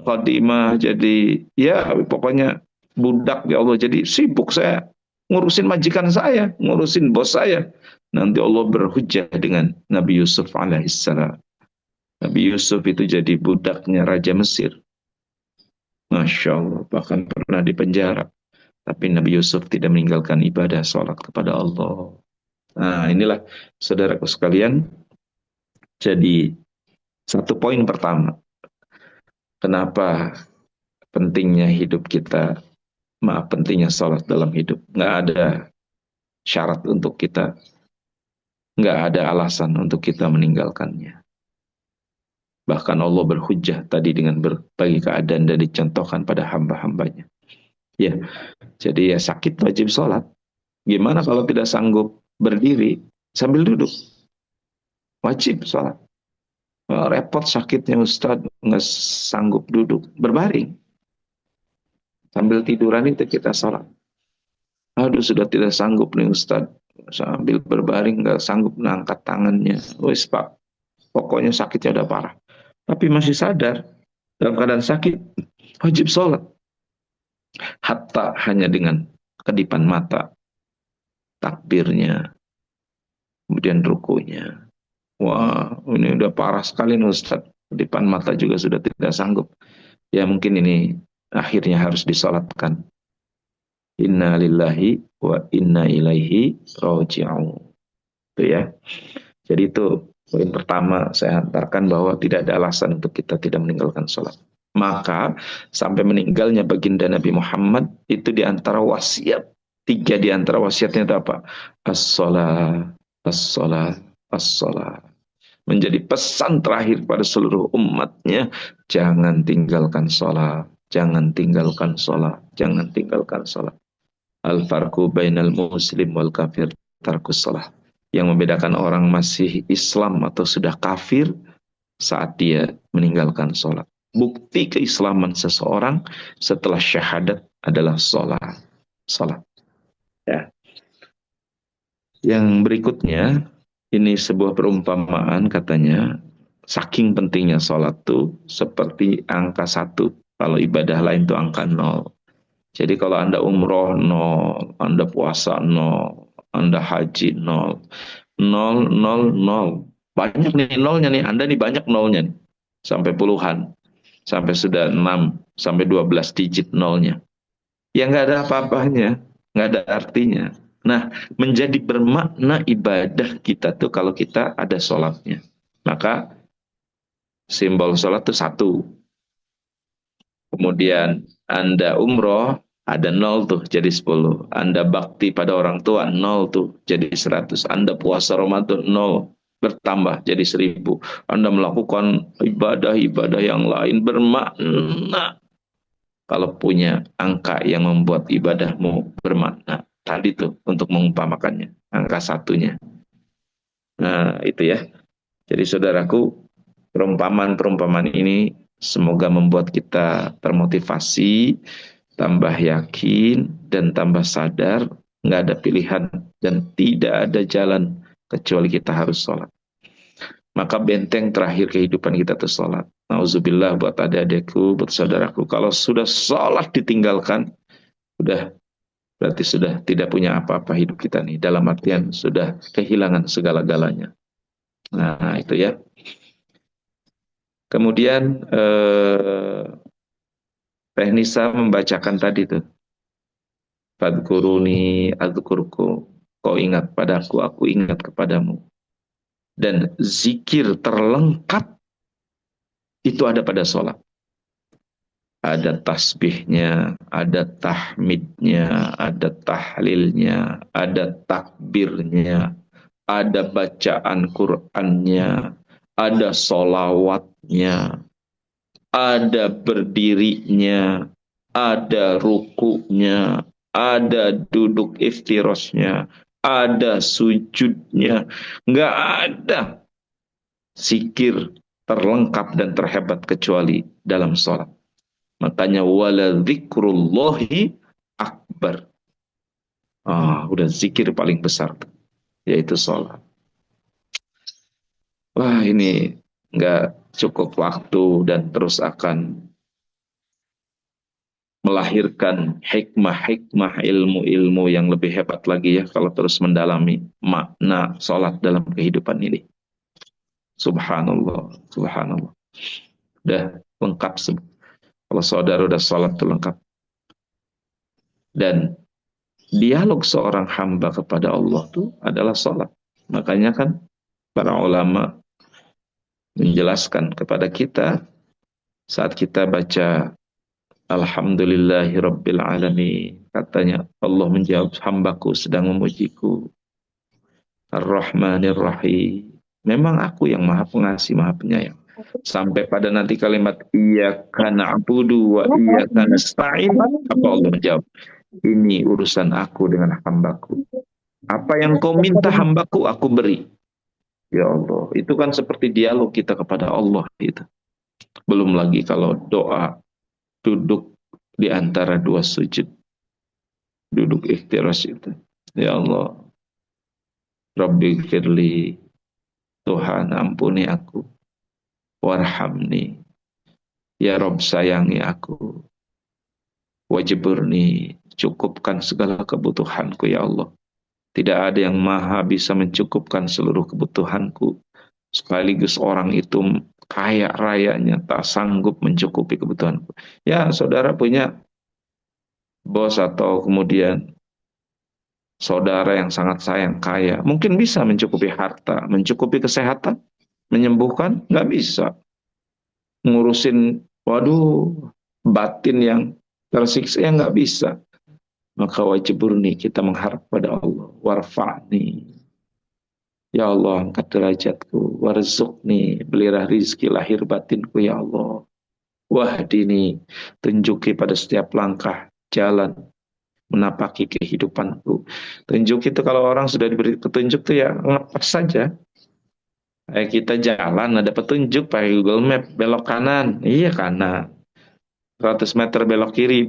Speaker 2: khadimah, jadi ya pokoknya budak ya Allah. Jadi sibuk saya ngurusin majikan saya, ngurusin bos saya. Nanti Allah berhujjah dengan Nabi Yusuf alaihissalam. Nabi Yusuf itu jadi budaknya Raja Mesir. Masya Allah, bahkan pernah dipenjara. Tapi Nabi Yusuf tidak meninggalkan ibadah sholat kepada Allah. Nah inilah saudaraku sekalian, Jadi satu poin pertama, kenapa pentingnya hidup kita, pentingnya sholat dalam hidup. Nggak ada syarat untuk kita, nggak ada alasan untuk kita meninggalkannya. Bahkan Allah berhujjah tadi dengan berbagai keadaan dan dicontohkan pada hamba-hambanya. Ya, jadi ya sakit wajib sholat. Gimana kalau tidak sanggup berdiri sambil duduk? Wajib sholat. Repot sakitnya Ustadz, nggak sanggup duduk, berbaring. Sambil tiduran itu kita sholat. Aduh sudah tidak sanggup nih Ustadz. Sambil berbaring nggak sanggup mengangkat tangannya. Wis Pak, pokoknya sakitnya udah parah. Tapi masih sadar, dalam keadaan sakit, wajib sholat. Hatta hanya dengan kedipan mata, takbirnya, kemudian rukunya. Wah, ini udah parah sekali nih Ustaz. Kedipan mata juga sudah tidak sanggup. Ya mungkin ini akhirnya harus disolatkan. Inna lillahi wa inna ilaihi raji'un. Itu ya. Jadi itu poin pertama saya hantarkan bahwa tidak ada alasan untuk kita tidak meninggalkan sholat. Maka sampai meninggalnya baginda Nabi Muhammad itu di antara wasiat. Tiga di antara wasiatnya itu apa? As-sholat, as-sholat, as-sholat. Menjadi pesan terakhir pada seluruh umatnya. Jangan tinggalkan sholat. Jangan tinggalkan sholat. Jangan tinggalkan sholat. Al-farqu bainal muslim wal kafir tarkus sholat. Yang membedakan orang masih Islam atau sudah kafir saat dia meninggalkan sholat. Bukti keislaman seseorang setelah syahadat adalah sholat. Sholat. Ya. Yang berikutnya, ini sebuah perumpamaan katanya, saking pentingnya sholat tuh seperti angka 1. Kalau ibadah lain tuh angka 0. Jadi kalau Anda umroh 0, Anda puasa 0, Anda haji 0, 0, 0, 0. Banyak nih nolnya nih. Anda nih banyak nolnya nih. Sampai puluhan. Sampai sudah 6, sampai 12 digit nolnya. Ya nggak ada apa-apanya. Nggak ada artinya. Nah, menjadi bermakna ibadah kita tuh kalau kita ada sholatnya. Maka simbol sholat itu 1. Kemudian Anda umroh, ada 0 tuh jadi 10. Anda bakti pada orang tua, 0 tuh jadi 100. Anda puasa Ramadan, 0 bertambah jadi 1000. Anda melakukan ibadah-ibadah yang lain bermakna. Kalau punya angka yang membuat ibadahmu bermakna. Tadi tuh untuk mengumpamakannya. Angka 1-nya. Nah itu ya. Jadi saudaraku, perumpamaan-perumpamaan ini semoga membuat kita termotivasi, tambah yakin, dan tambah sadar, nggak ada pilihan, dan tidak ada jalan, kecuali kita harus sholat. Maka benteng terakhir kehidupan kita itu sholat. Nauzubillah buat adik-adikku, buat saudaraku, kalau sudah sholat ditinggalkan, udah berarti sudah tidak punya apa-apa hidup kita nih. Dalam artian sudah kehilangan segala-galanya. Nah itu ya. Kemudian Teh Nisa membacakan tadi tuh. Fadkuruni adzkurku. Kau ingat padaku, aku ingat kepadamu. Dan zikir terlengkap itu ada pada sholat. Ada tasbihnya, ada tahmidnya, ada tahlilnya, ada takbirnya, ada bacaan Qur'annya, ada solawatnya, ada berdirinya, ada rukunya, ada duduk iftirosnya, ada sujudnya. Nggak ada zikir terlengkap dan terhebat kecuali dalam sholat. Makanya wala dzikrullahi akbar. Udah zikir paling besar, yaitu sholat. Wah ini nggak cukup waktu dan terus akan melahirkan hikmah-hikmah ilmu-ilmu yang lebih hebat lagi ya kalau terus mendalami makna sholat dalam kehidupan ini. Subhanallah, subhanallah. Udah lengkap. Kalau saudara udah sholat itu lengkap. Dan dialog seorang hamba kepada Allah itu adalah sholat. Makanya kan para ulama menjelaskan kepada kita saat kita baca Alhamdulillahi Rabbil Alamin. Katanya Allah menjawab, hambaku sedang memujiku. Ar-Rahmanir Rahim. Memang aku yang maha pengasih, maha penyayang. Sampai pada nanti kalimat iyyaka na'budu wa iyyaka nasta'in. Apa Allah menjawab? Ini urusan aku dengan hambaku. Apa yang kau minta hambaku, aku beri. Ya Allah, itu kan seperti dialog kita kepada Allah gitu. Belum lagi kalau doa duduk di antara dua sujud, duduk ikhtiras itu. Ya Allah, Rabbi firli, Tuhan ampuni aku, warhamni, ya Rabb sayangi aku, wajburni, cukupkan segala kebutuhanku ya Allah. Tidak ada yang maha bisa mencukupkan seluruh kebutuhanku. Sekaligus orang itu kaya rayanya tak sanggup mencukupi kebutuhanku. Ya, saudara punya bos atau kemudian saudara yang sangat sayang kaya. Mungkin bisa mencukupi harta, mencukupi kesehatan, menyembuhkan, nggak bisa. Ngurusin, waduh, batin yang tersiksa, ya nggak bisa. Maka wajib murni kita mengharap pada Allah. Warfa'ni. Ya Allah, angkat derajatku. Warzuqni, belilah rizki lahir batinku, ya Allah. Wahdini, tunjuki pada setiap langkah jalan menapaki kehidupanku. Tunjuk itu kalau orang sudah diberi petunjuk tuh ya ngepas saja. Kayak kita jalan ada petunjuk pakai Google Map, belok kanan, iya kanan. 100 meter belok kiri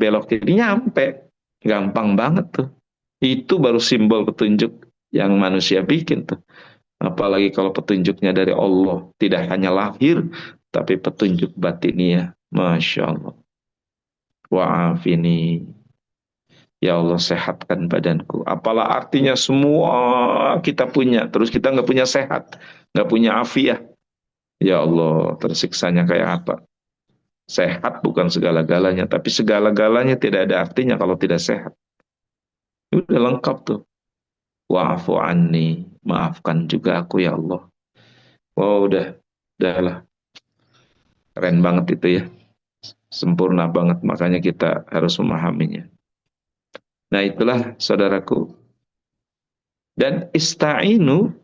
Speaker 2: nyampe. Gampang banget tuh. Itu baru simbol petunjuk yang manusia bikin tuh. Apalagi kalau petunjuknya dari Allah. Tidak hanya lahir, tapi petunjuk batinnya. Masya Allah. Wa'afini. Ya Allah sehatkan badanku. Apalah artinya semua kita punya. Terus kita nggak punya sehat. Nggak punya afiah. Ya Allah tersiksanya kayak apa. Sehat bukan segala-galanya. Tapi segala-galanya tidak ada artinya kalau tidak sehat. Udah lengkap tuh. Wa'afu anni. Maafkan juga aku ya Allah. Wow udahlah. Keren banget itu ya. Sempurna banget. Makanya kita harus memahaminya. Nah itulah saudaraku. Dan ista'inu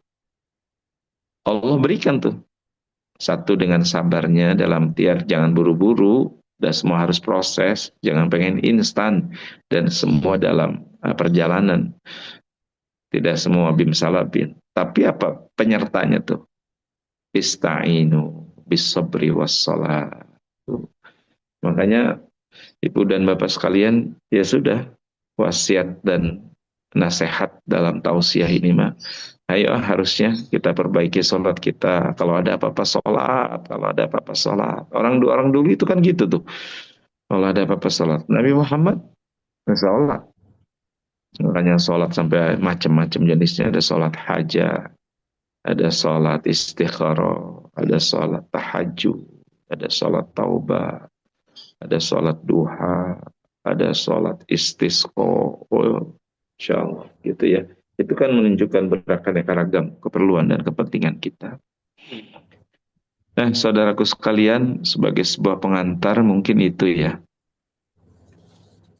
Speaker 2: Allah berikan tuh. Satu dengan sabarnya dalam tiar jangan buru-buru. Dan semua harus proses. Jangan pengen instan. Dan semua dalam perjalanan. Tidak semua bim salabin. Tapi apa penyertanya tuh? Ista'inu bis-sabri was-salat. Makanya Ibu dan Bapak sekalian, ya sudah wasiat dan nasihat dalam tausiah ini mah. Ayo harusnya kita perbaiki sholat kita. Kalau ada apa-apa sholat, kalau ada apa-apa sholat. Orang dulu itu kan gitu tuh. Kalau ada apa-apa sholat. Nabi Muhammad sholat. Makanya sholat sampai macam-macam jenisnya. Ada sholat hajat, ada sholat istikharah, ada sholat tahajud, ada sholat taubah, ada sholat duha, ada sholat istisqa. Oh, insya Allah gitu ya. Itu kan menunjukkan beraneka ragam keperluan dan kepentingan kita. Nah, saudaraku sekalian, sebagai sebuah pengantar mungkin itu ya.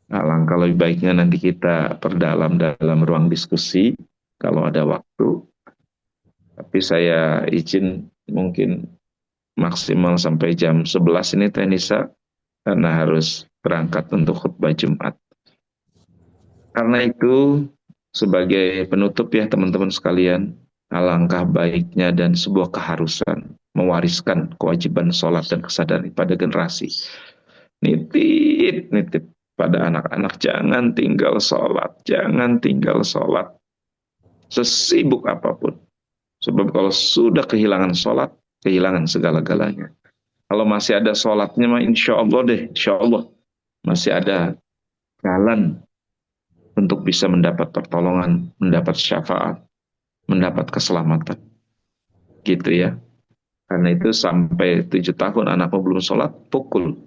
Speaker 2: Alangkah lebih baiknya nanti kita perdalam dalam ruang diskusi kalau ada waktu. Tapi saya izin mungkin maksimal sampai jam 11 ini Teh Nisa, karena harus berangkat untuk khutbah Jumat. Karena itu, sebagai penutup ya teman-teman sekalian, alangkah baiknya dan sebuah keharusan mewariskan kewajiban sholat dan kesadaran pada generasi. Nitip pada anak-anak, jangan tinggal sholat, jangan tinggal sholat. Sesibuk apapun. Sebab kalau sudah kehilangan sholat, kehilangan segala-galanya. Kalau masih ada sholatnya mah insya Allah deh, insya Allah masih ada jalan untuk bisa mendapat pertolongan, mendapat syafaat, mendapat keselamatan. Gitu ya. Karena itu sampai 7 tahun anakmu belum sholat, pukul.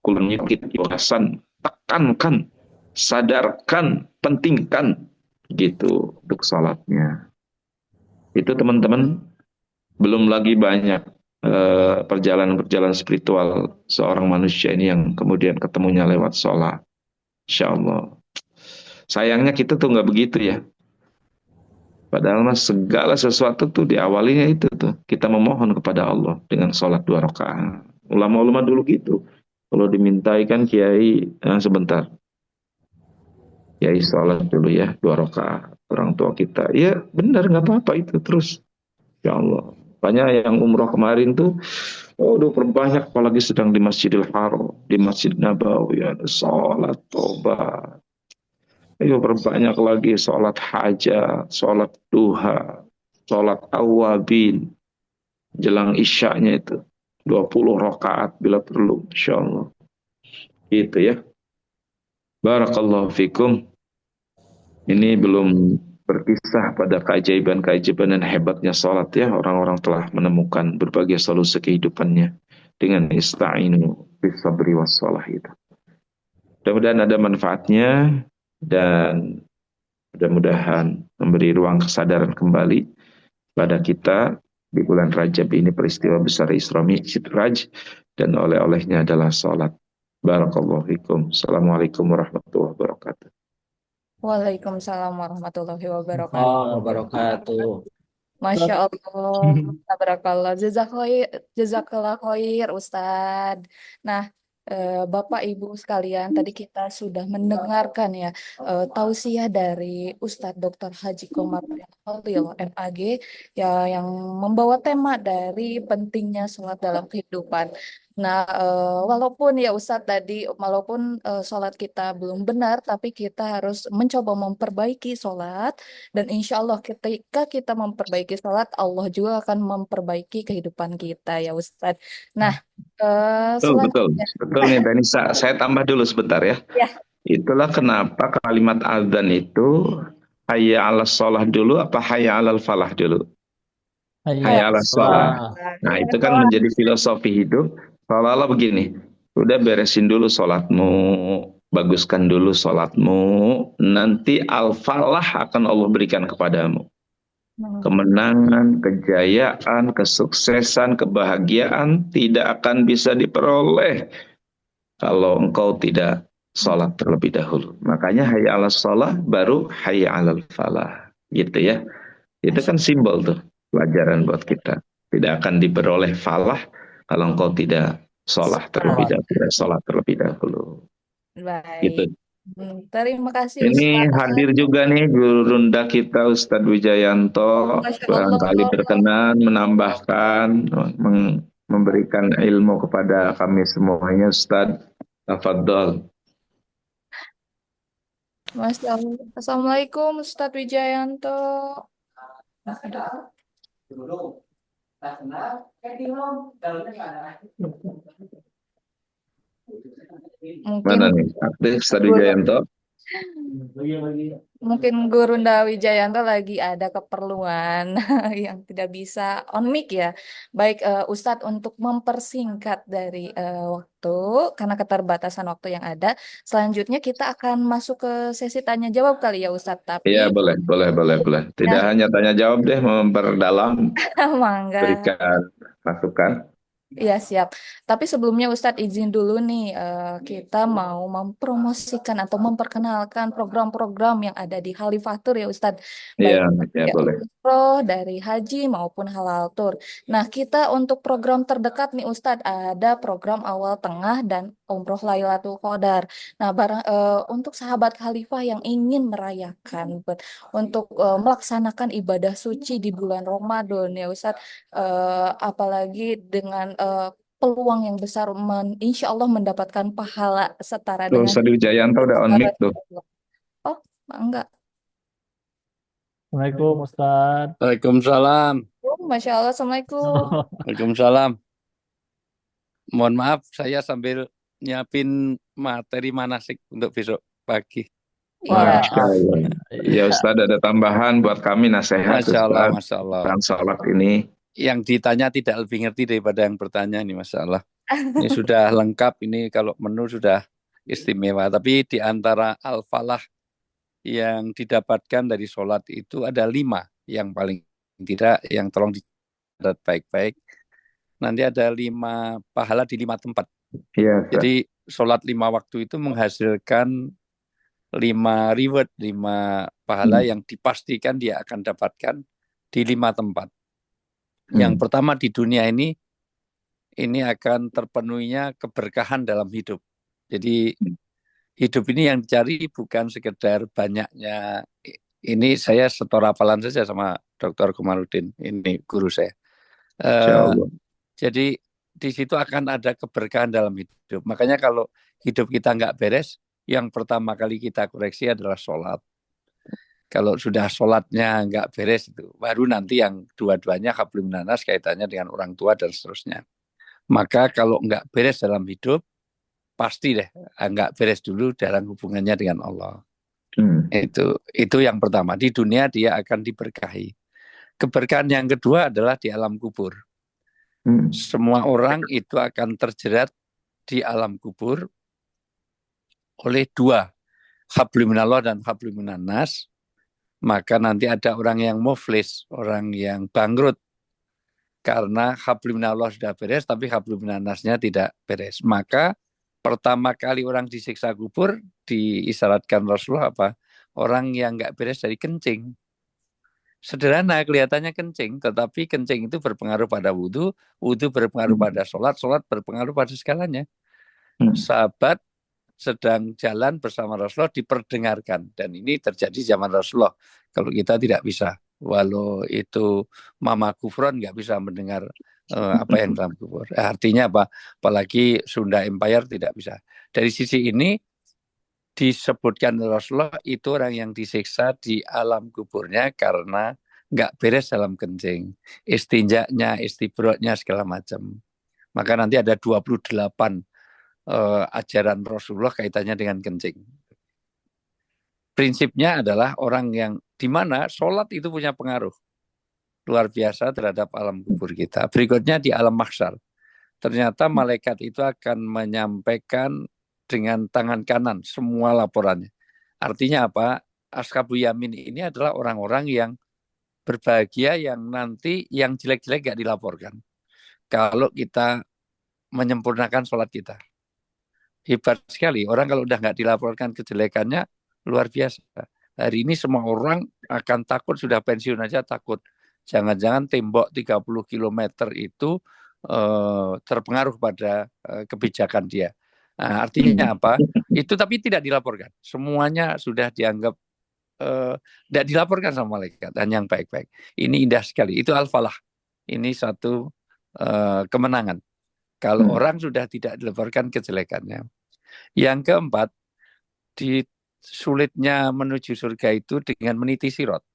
Speaker 2: Pukulnya kita tekankan, sadarkan, pentingkan. Gitu untuk sholatnya. Itu teman-teman belum lagi banyak perjalanan-perjalanan spiritual seorang manusia ini yang kemudian ketemunya lewat sholat. Insya Allah. Sayangnya kita tuh nggak begitu ya. Padahal mas segala sesuatu tuh diawalinya itu tuh. Kita memohon kepada Allah dengan sholat 2 rakaat. Ulama-ulama dulu gitu. Kalau dimintai kan kiai, sebentar. Kiai sholat dulu ya 2 rakaat. Orang tua kita. Ya benar nggak apa-apa itu terus. Ya Allah. Banyak yang umroh kemarin tuh, oh udah perbanyak apalagi sedang di Masjidil Haram, di Masjid Nabawi ada sholat tobat. Ayo perbanyak lagi sholat hajat, sholat duha, sholat awabin, jelang isyaknya itu. 20 rakaat bila perlu, insya Allah. Gitu ya. Barakallahu fikum. Ini belum berkisah pada keajaiban-keajaiban dan hebatnya sholat ya. Orang-orang telah menemukan berbagai solusi kehidupannya dengan ista'inu bis sabri was shalah itu. Mudah-mudahan ada manfaatnya dan mudah-mudahan memberi ruang kesadaran kembali pada kita di bulan Rajab ini peristiwa besar Isra Mi'raj dan oleh-olehnya adalah sholat. Barakallahu fikum. Assalamualaikum warahmatullahi wabarakatuh.
Speaker 4: Waalaikumsalam warahmatullahi wabarakatuh.
Speaker 3: Allah wabarakatuh.
Speaker 4: Masya Allah, tabarakallah, jazakallah khair, Ustadz. Nah, Bapak Ibu sekalian, tadi kita sudah mendengarkan ya tausiah dari Ustadz Dr. Haji Komar bin Khalil, MAG, ya yang membawa tema dari pentingnya sholat dalam kehidupan. Nah, walaupun ya Ustadz tadi, walaupun sholat kita belum benar, tapi kita harus mencoba memperbaiki sholat. Dan insya Allah ketika kita memperbaiki sholat, Allah juga akan memperbaiki kehidupan kita ya Ustadz. Nah,
Speaker 2: Betul, betul.
Speaker 4: selanjutnya,
Speaker 2: Betul nih, Tani. Saya tambah dulu sebentar ya.
Speaker 4: ya,
Speaker 2: Itulah kenapa kalimat azan itu hayya 'alas shalah dulu apa hayya 'alal falah dulu? Hayya 'alas shalah. Nah, itu kan menjadi filosofi hidup. Seolah-olah begini, udah beresin dulu sholatmu, baguskan dulu sholatmu, nanti al-falah akan Allah berikan kepadamu. Kemenangan, kejayaan, kesuksesan, kebahagiaan tidak akan bisa diperoleh kalau engkau tidak sholat terlebih dahulu. Makanya hayya 'alas shalah baru hayya 'alal falah. Gitu ya. Itu kan simbol tuh, pelajaran buat kita. Tidak akan diperoleh falah kalau engkau tidak sholat terlebih dahulu, tidak sholat terlebih dahulu. Gitu.
Speaker 4: baik. Terima kasih
Speaker 2: Ini
Speaker 4: Ustadz.
Speaker 2: hadir juga nih guru runda kita Ustadz Wijayanto,
Speaker 4: Masya
Speaker 2: barangkali
Speaker 4: Allah.
Speaker 2: berkenan menambahkan, memberikan ilmu kepada kami semuanya Ustadz. Tafadhol.
Speaker 4: Masya Allah. Assalamualaikum Ustadz Wijayanto. Mungkin
Speaker 2: Mana nih? Aktif Ustadz Wijayanto.
Speaker 4: Mungkin Guru Wijayanto lagi ada keperluan yang tidak bisa on mic ya. Baik Ustadz, untuk mempersingkat dari waktu karena keterbatasan waktu yang ada, selanjutnya kita akan masuk ke sesi tanya jawab kali ya Ustadz.
Speaker 2: Iya,
Speaker 4: Tapi
Speaker 2: boleh. Tidak
Speaker 4: ya,
Speaker 2: hanya tanya jawab deh, memperdalam,
Speaker 4: mangga.
Speaker 2: berikan masukan.
Speaker 4: Iya siap. Tapi sebelumnya Ustadz izin dulu nih, kita mau mempromosikan atau memperkenalkan program-program yang ada di Halifatur ya Ustadz.
Speaker 2: Iya,
Speaker 4: Baik
Speaker 2: ya
Speaker 4: ya,
Speaker 2: boleh.
Speaker 4: umroh, dari haji maupun halal tour. Nah, kita untuk program terdekat nih Ustadz ada program awal tengah dan umroh Lailatul Qadar. Nah, untuk sahabat Khalifah yang ingin merayakan untuk melaksanakan ibadah suci di bulan Ramadan ya Ustadz, apalagi dengan peluang yang besar insya Allah mendapatkan pahala setara
Speaker 2: Tuh,
Speaker 4: dengan
Speaker 2: Ustadz Wijayanto udah on mic tuh.
Speaker 4: oh enggak.
Speaker 3: Assalamualaikum Ustaz.
Speaker 5: Waalaikumsalam.
Speaker 4: Oh, Masya Allah. Assalamualaikum.
Speaker 5: Waalaikumsalam. Mohon maaf, saya sambil nyiapin materi manasik untuk besok pagi.
Speaker 4: Iya.
Speaker 2: Masya Allah. Ya Ustadz ada tambahan buat kami nasihat
Speaker 5: Masya Allah,
Speaker 2: Ustadz.
Speaker 5: Masya Allah.
Speaker 2: Tentang sholat ini.
Speaker 5: Yang ditanya tidak lebih ngerti daripada yang bertanya nih, Masya Allah. Ini sudah lengkap, ini kalau menu sudah istimewa. Tapi di antara al-falah yang didapatkan dari sholat itu ada 5 yang paling tidak, yang tolong dicatat baik-baik. Nanti ada 5 pahala di 5 tempat.
Speaker 2: Iya, Ustaz.
Speaker 5: Jadi sholat 5 waktu itu menghasilkan 5 reward, 5 pahala yang dipastikan dia akan dapatkan di 5 tempat. Yang pertama di dunia ini akan terpenuhinya keberkahan dalam hidup. Jadi hidup ini yang dicari bukan sekedar banyaknya. Ini saya setor hafalan saja sama Dr. Komarudin, ini guru saya.
Speaker 2: Insya Allah.
Speaker 5: Jadi di situ akan ada keberkahan dalam hidup. Makanya kalau hidup kita nggak beres, yang pertama kali kita koreksi adalah sholat. Kalau sudah sholatnya nggak beres itu, baru nanti yang dua-duanya hablum minanas kaitannya dengan orang tua dan seterusnya. Maka kalau nggak beres dalam hidup, pasti deh nggak beres dulu dalam hubungannya dengan Allah. Itu yang pertama. Di dunia dia akan diberkahi. Keberkahan yang kedua adalah di alam kubur. Semua orang itu akan terjerat di alam kubur oleh 2, hablum minallah dan hablum minannas. Maka nanti ada orang yang muflis, orang yang bangkrut karena hablum minallah sudah beres tapi hablum minannasnya tidak beres. Maka pertama kali orang disiksa kubur diisyaratkan Rasulullah apa? Orang yang nggak beres dari kencing. Sederhana, kelihatannya kencing, tetapi kencing itu berpengaruh pada wudhu, wudhu berpengaruh pada sholat, sholat berpengaruh pada segalanya. Sahabat sedang jalan bersama Rasulullah diperdengarkan, dan ini terjadi zaman Rasulullah. Kalau kita tidak bisa, walau itu mama kufron nggak bisa mendengar apa yang dalam kubur. Artinya apa? Apalagi Sunda Empire tidak bisa. Dari sisi ini disebutkan Rasulullah itu orang yang disiksa di alam kuburnya karena nggak beres dalam kencing, istinjaknya, istibrotnya segala macam. Maka nanti ada 28 ajaran Rasulullah kaitannya dengan kencing. Prinsipnya adalah orang yang di mana sholat itu punya pengaruh luar biasa terhadap alam kubur kita. Berikutnya di alam mahsyar. Ternyata malaikat itu akan menyampaikan dengan tangan kanan semua laporannya. Artinya apa? Ashabul yamin ini adalah orang-orang yang berbahagia yang nanti yang jelek-jelek gak dilaporkan. Kalau kita menyempurnakan sholat kita. Hebat sekali. Orang kalau udah gak dilaporkan kejelekannya, luar biasa. Hari ini semua orang akan takut, sudah pensiun aja takut. Jangan-jangan tembok 30 km itu terpengaruh pada kebijakan dia. Nah, artinya apa? Itu tapi tidak dilaporkan. Semuanya sudah dianggap tidak dilaporkan sama malaikat dan yang baik-baik. Ini indah sekali. Itu al-falah. Ini satu kemenangan. Kalau orang sudah tidak dilaporkan kejelekannya. Yang keempat, di sulitnya menuju surga itu dengan meniti sirot.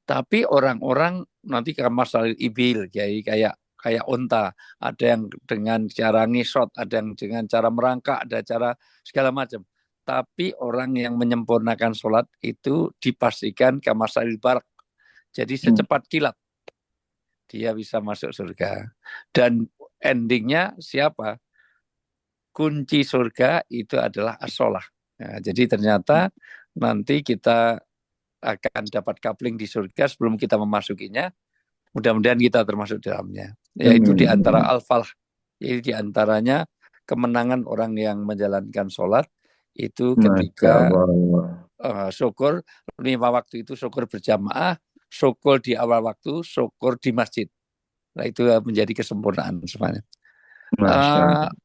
Speaker 5: Tapi orang-orang nanti ke masalah ibil, kayak unta, ada yang dengan cara ngisot, ada yang dengan cara merangkak, ada cara segala macam. Tapi orang yang menyempurnakan sholat itu dipastikan ke masalah barak. Jadi secepat kilat dia bisa masuk surga. Dan endingnya siapa? Kunci surga itu adalah as-sholah. Nah, jadi ternyata nanti kita akan dapat coupling di surga sebelum kita memasukinya. Mudah-mudahan kita termasuk dalamnya. Yaitu di antara al-falah. Jadi di antaranya kemenangan orang yang menjalankan sholat itu ketika syukur 5 waktu itu syukur berjamaah, syukur di awal waktu, syukur di masjid. Nah itu menjadi kesempurnaan semuanya.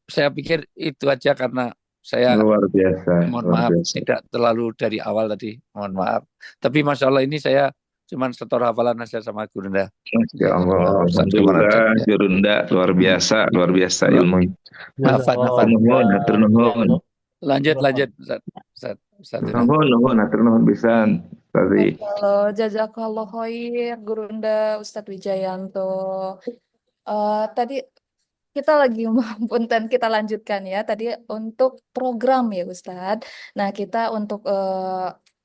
Speaker 5: Saya pikir itu aja karena saya
Speaker 2: luar biasa.
Speaker 5: mohon maaf tidak terlalu dari awal tadi, mohon maaf. Tapi Masya Allah ini saya cuma setor hafalan aja sama Gurunda.
Speaker 2: Ya Allah, alhamdulillah, Gurunda luar biasa ilmu.
Speaker 5: Lanjut.
Speaker 2: Nuhun bisa tadi.
Speaker 4: Halo, jazakallah khair, Gurunda Ustadz Wijayanto. Tadi kita lagi punten kita lanjutkan ya. Tadi untuk program ya Ustadz. Nah kita untuk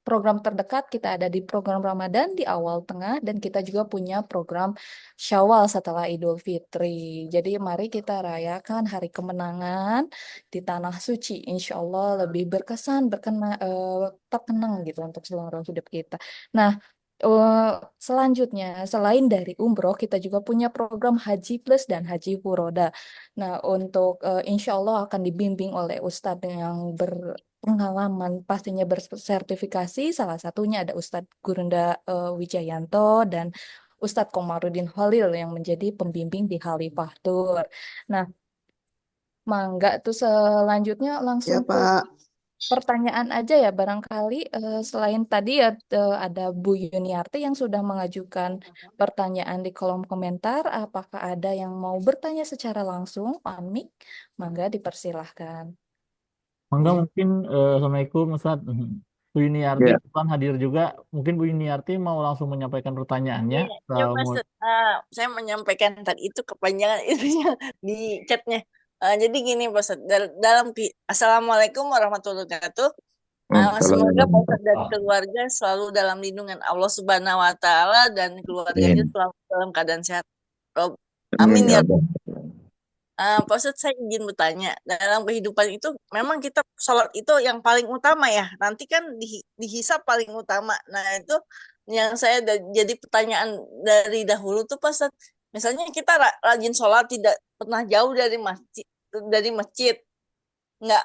Speaker 4: program terdekat kita ada di program Ramadan di awal tengah dan kita juga punya program Syawal setelah Idul Fitri. Jadi mari kita rayakan hari kemenangan di tanah suci. Insya Allah lebih berkesan, terkenang gitu untuk seluruh hidup kita. Nah eh, selanjutnya, selain dari umroh, kita juga punya program Haji Plus dan Haji Furoda. Nah, untuk insya Allah akan dibimbing oleh Ustadz yang berpengalaman, pastinya bersertifikasi. Salah satunya ada Ustadz Gurunda Wijayanto dan Ustadz Komarudin Holil yang menjadi pembimbing di Khalifah Tur. Nah, mangga tuh selanjutnya langsung
Speaker 6: Ya,
Speaker 4: ke
Speaker 6: Pak.
Speaker 4: pertanyaan aja ya, barangkali selain tadi ya ada Bu Yuniarti yang sudah mengajukan pertanyaan di kolom komentar. Apakah ada yang mau bertanya secara langsung? Pamik, mangga dipersilahkan.
Speaker 3: Mangga mungkin Assalamualaikum Ustaz. Bu Yuniarti
Speaker 2: Ya,
Speaker 3: kan hadir juga. Mungkin Bu Yuniarti mau langsung menyampaikan pertanyaannya.
Speaker 7: Iya, iya Mas,
Speaker 3: Mau-
Speaker 7: saya menyampaikan tadi itu kepanjangan itunya di chatnya. Jadi gini Pak Ustadz, Assalamualaikum warahmatullahi wabarakatuh. Semoga Pak Ustadz dan keluarga selalu dalam lindungan Allah Subhanahu Wa Taala dan keluarganya
Speaker 2: amin.
Speaker 7: selalu dalam keadaan sehat.
Speaker 2: Amin
Speaker 7: Amin
Speaker 2: ya
Speaker 7: ya.
Speaker 2: Allah.
Speaker 7: Pak Ustadz, saya izin bertanya, dalam kehidupan itu memang kita sholat itu yang paling utama ya. Nanti kan dihisab paling utama. Nah itu yang saya jadi pertanyaan dari dahulu tuh Pak Ustadz. Misalnya kita rajin sholat, tidak pernah jauh dari masjid, nggak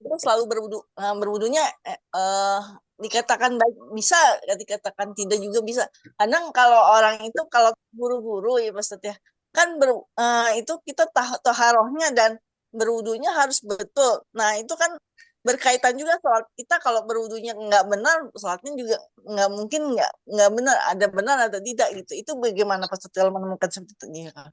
Speaker 7: terus selalu berwudu. Berwudunya dikatakan baik bisa, dikatakan tidak juga bisa. Kadang kalau orang itu kalau buru-buru ya Pak Ustadz ya, kan itu kita toharohnya dan berwudunya harus betul. Nah itu kan berkaitan juga soal kita kalau berwudunya nggak benar, sholatnya juga nggak mungkin nggak benar, ada benar atau tidak gitu. Itu bagaimana Pak Ustadz kalau menemukan seperti ini ya, Kak?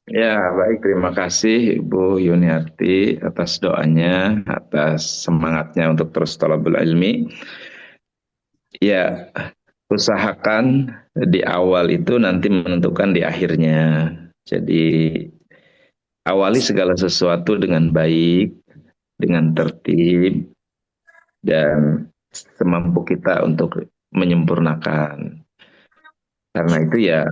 Speaker 2: Ya, baik. Terima kasih Ibu Yuniarti atas doanya, atas semangatnya untuk terus thalabul ilmi. Ya, usahakan di awal itu nanti menentukan di akhirnya. Jadi, awali segala sesuatu dengan baik, dengan tertib, dan semampu kita untuk menyempurnakan. Karena itu ya,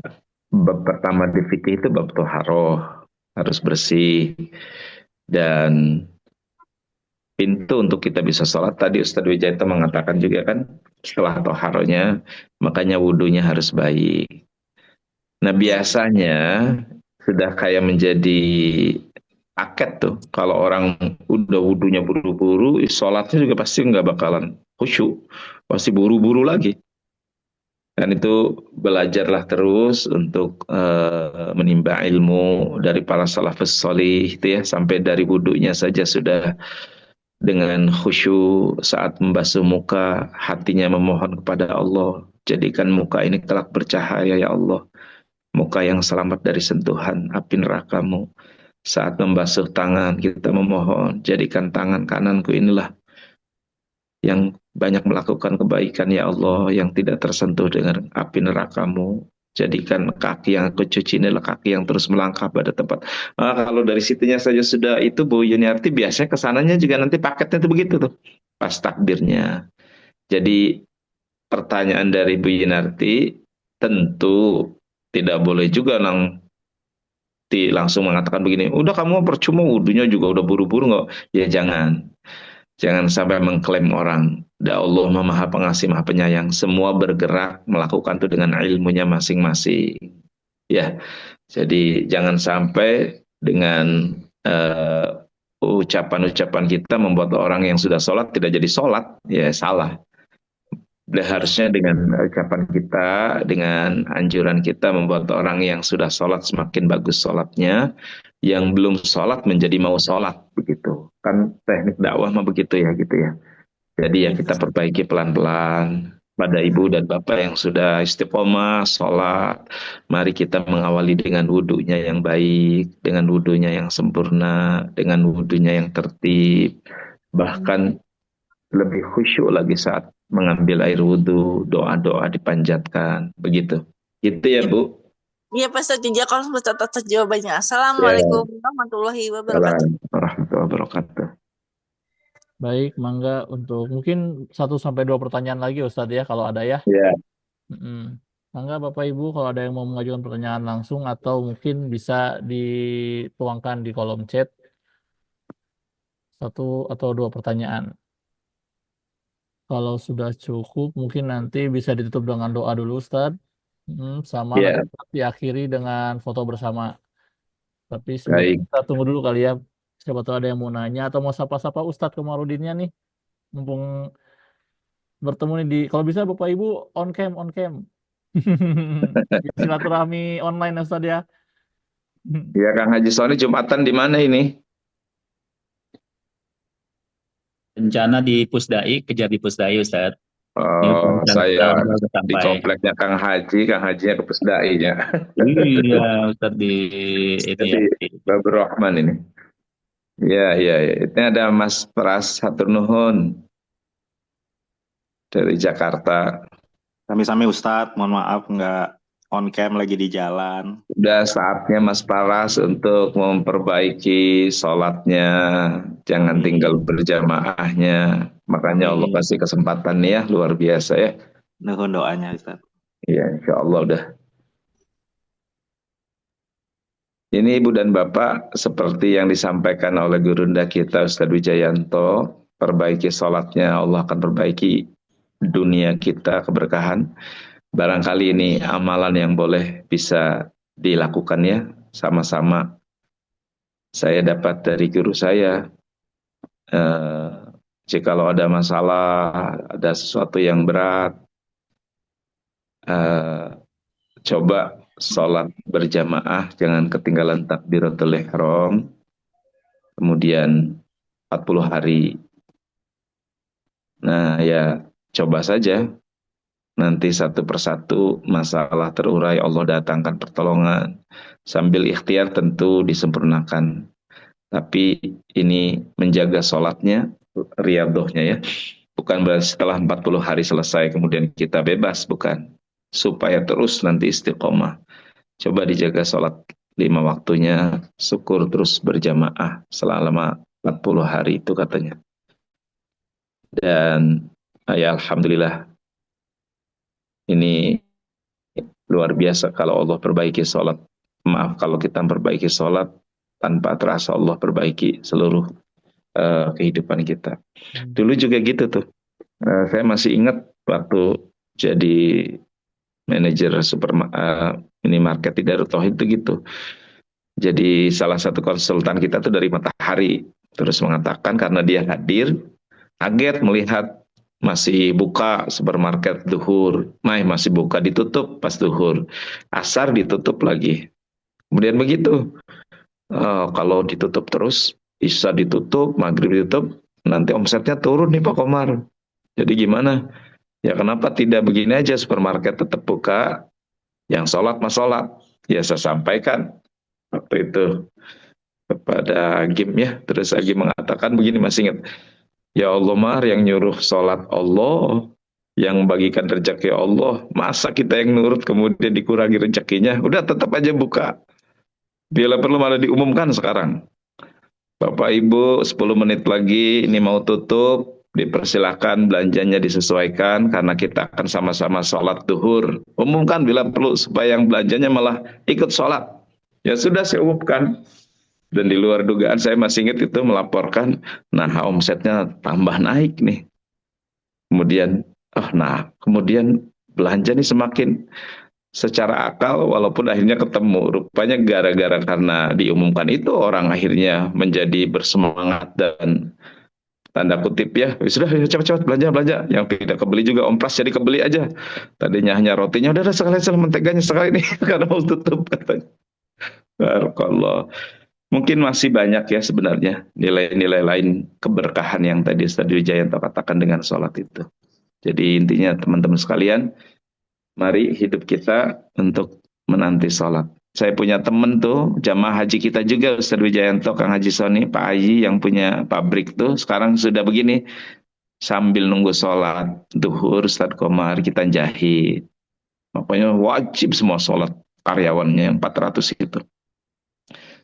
Speaker 2: bab pertama di fikih itu bab toharoh, harus bersih. Dan pintu untuk kita bisa sholat, tadi Ustadz Wijayanto mengatakan juga kan, setelah toharohnya, makanya wudhunya harus baik. Nah biasanya sudah kayak menjadi paket tuh, kalau orang udah wudhunya buru-buru, sholatnya juga pasti nggak bakalan khusyuk, pasti buru-buru lagi. Dan itu belajarlah terus untuk menimba ilmu dari para salafus solih itu ya, sampai dari wudhunya saja sudah dengan khusyuk saat membasuh muka, hatinya memohon kepada Allah. Jadikan muka ini kelak bercahaya ya Allah. Muka yang selamat dari sentuhan api nerakamu. Saat membasuh tangan, kita memohon, jadikan tangan kananku inilah yang banyak melakukan kebaikan ya Allah, yang tidak tersentuh dengan api nerakamu. Jadikan kaki yang aku cuci inilah kaki yang terus melangkah pada tempat. Kalau dari situnya saja sudah itu Bu Yuniarti, biasanya kesananya juga nanti paketnya itu begitu tuh. Pas takbirnya. Jadi pertanyaan dari Bu Yuniarti, tentu tidak boleh juga langsung mengatakan begini, udah kamu percuma wudhunya juga udah buru-buru nggak? Ya jangan. Jangan sampai mengklaim orang. Da Allah Maha Pengasih Maha Penyayang. Semua bergerak melakukan itu dengan ilmunya masing-masing. Ya, jadi jangan sampai dengan ucapan-ucapan kita membuat orang yang sudah sholat tidak jadi sholat. Ya salah. Harusnya dengan ucapan kita, dengan anjuran kita membuat orang yang sudah sholat semakin bagus sholatnya, yang belum sholat menjadi mau sholat begitu. Kan teknik dakwah mah begitu ya gitu ya. Jadi ya kita perbaiki pelan-pelan pada ibu dan bapak yang sudah istiqomah sholat. Mari kita mengawali dengan wudhunya yang baik, dengan wudhunya yang sempurna, dengan wudhunya yang tertib. Bahkan lebih khusyuk lagi saat mengambil air wudhu, doa-doa dipanjatkan, begitu. Gitu ya Bu.
Speaker 7: Iya Pak Ustadz, jazakallahu atas jawabannya. Assalamualaikum warahmatullahi wabarakatuh.
Speaker 2: Assalamualaikum warahmatullahi wabarakatuh.
Speaker 3: Baik, mangga untuk mungkin 1 sampai 2 pertanyaan lagi Ustadz ya kalau ada ya.
Speaker 2: Ya,
Speaker 3: Mangga Bapak Ibu kalau ada yang mau mengajukan pertanyaan langsung atau mungkin bisa dituangkan di kolom chat 1 atau 2 pertanyaan. Kalau sudah cukup, mungkin nanti bisa ditutup dengan doa dulu, Ustadz. Sama nanti
Speaker 2: Ya,
Speaker 3: diakhiri dengan foto bersama. Tapi sebelumnya
Speaker 2: baik.
Speaker 3: kita tunggu dulu kali ya. Siapa tahu ada yang mau nanya atau mau sapa-sapa Ustadz Komarudinnya nih. Mumpung bertemu nih kalau bisa Bapak Ibu on cam, on cam. Silaturahmi online ya, Ustadz ya.
Speaker 2: Ya, Kang Haji Soni, Jumatan di mana ini?
Speaker 6: Rencana di Pusdai, kejar di Pusdai, Ustaz. Ini
Speaker 2: Oh,
Speaker 6: kita
Speaker 2: saya
Speaker 6: udah
Speaker 2: di
Speaker 6: sampai.
Speaker 2: kompleknya Kang Hajinya ke Pusdainya.
Speaker 6: Iya, Ustaz di itu
Speaker 2: Jadi
Speaker 6: ya.
Speaker 2: Babur Rahman ini. Ya, ya, ya. Ini ada Mas Pras Hatur Nuhun dari Jakarta.
Speaker 8: Sami-sami Ustadz, mohon maaf nggak on cam lagi di jalan.
Speaker 2: Udah saatnya Mas Paras untuk memperbaiki sholatnya. Jangan tinggal berjamaahnya. Makanya Allah
Speaker 8: Amin.
Speaker 2: kasih kesempatan nih ya, luar biasa ya.
Speaker 8: Nuhun doanya Ustadz.
Speaker 2: Ya, insya Allah udah. Ini Ibu dan Bapak, seperti yang disampaikan oleh Gurunda kita Ustadz Wijayanto, perbaiki sholatnya, Allah akan perbaiki dunia kita, keberkahan. Barangkali ini amalan yang boleh bisa dilakukan ya, sama-sama. Saya dapat dari guru saya, jikalau ada masalah, ada sesuatu yang berat, coba sholat berjamaah, jangan ketinggalan takbiratul ihram, kemudian 40 hari. Nah ya, coba saja. Nanti satu persatu masalah terurai, Allah datangkan pertolongan. Sambil ikhtiar tentu disempurnakan. Tapi ini menjaga sholatnya, riyadhahnya ya. Bukan berarti setelah 40 hari selesai kemudian kita bebas, bukan. Supaya terus nanti istiqomah. Coba dijaga sholat 5 waktunya, syukur terus berjamaah selama 40 hari itu katanya. Dan ya Alhamdulillah, ini luar biasa kalau Allah perbaiki sholat. Maaf kalau kita perbaiki sholat, tanpa terasa Allah perbaiki seluruh kehidupan kita. Dulu juga gitu tuh. Saya masih ingat waktu jadi manajer minimarket di Darut Tauhid itu gitu. Jadi salah satu konsultan kita tuh dari Matahari. Terus mengatakan karena dia hadir, kaget melihat masih buka supermarket duhur. Masih buka, ditutup pas duhur. Asar ditutup lagi. Kemudian begitu. Kalau ditutup terus, Isya ditutup, Maghrib ditutup, nanti omsetnya turun nih Pak Komar. Jadi gimana? Ya kenapa tidak begini aja, supermarket tetap buka, yang sholat mas sholat. Ya saya sampaikan waktu itu kepada Agim ya, terus Agim mengatakan begini, masih ingat, ya Allah Mar, yang nyuruh sholat Allah, yang bagikan rezeki Allah, masa kita yang nurut kemudian dikurangi rezekinya, udah tetap aja buka. Bila perlu malah diumumkan sekarang. Bapak Ibu 10 menit lagi ini mau tutup, dipersilakan belanjanya disesuaikan karena kita akan sama-sama sholat duhur. Umumkan bila perlu supaya yang belanjanya malah ikut sholat. Ya sudah saya umumkan. Dan di luar dugaan saya masih ingat itu melaporkan, nah omsetnya tambah naik nih. Kemudian belanja nih semakin secara akal, walaupun akhirnya ketemu. Rupanya gara-gara karena diumumkan itu, orang akhirnya menjadi bersemangat dan tanda kutip ya, sudah cepat-cepat belanja. Yang tidak kebeli juga ompras jadi kebeli aja. Tadinya hanya rotinya, udah sekali menteganya sekali nih, karena mau tutup katanya. Barakallah. Mungkin masih banyak ya sebenarnya nilai-nilai lain keberkahan yang tadi Ustaz Wijayanto katakan dengan sholat itu. Jadi intinya teman-teman sekalian, mari hidup kita untuk menanti sholat. Saya punya temen tuh, jamaah haji kita juga, Ustaz Wijayanto, Kang Haji Soni, Pak Haji yang punya pabrik tuh, sekarang sudah begini, sambil nunggu sholat, duhur, Ustaz Komar, kita jahit. Makanya wajib semua sholat karyawannya yang 400 itu.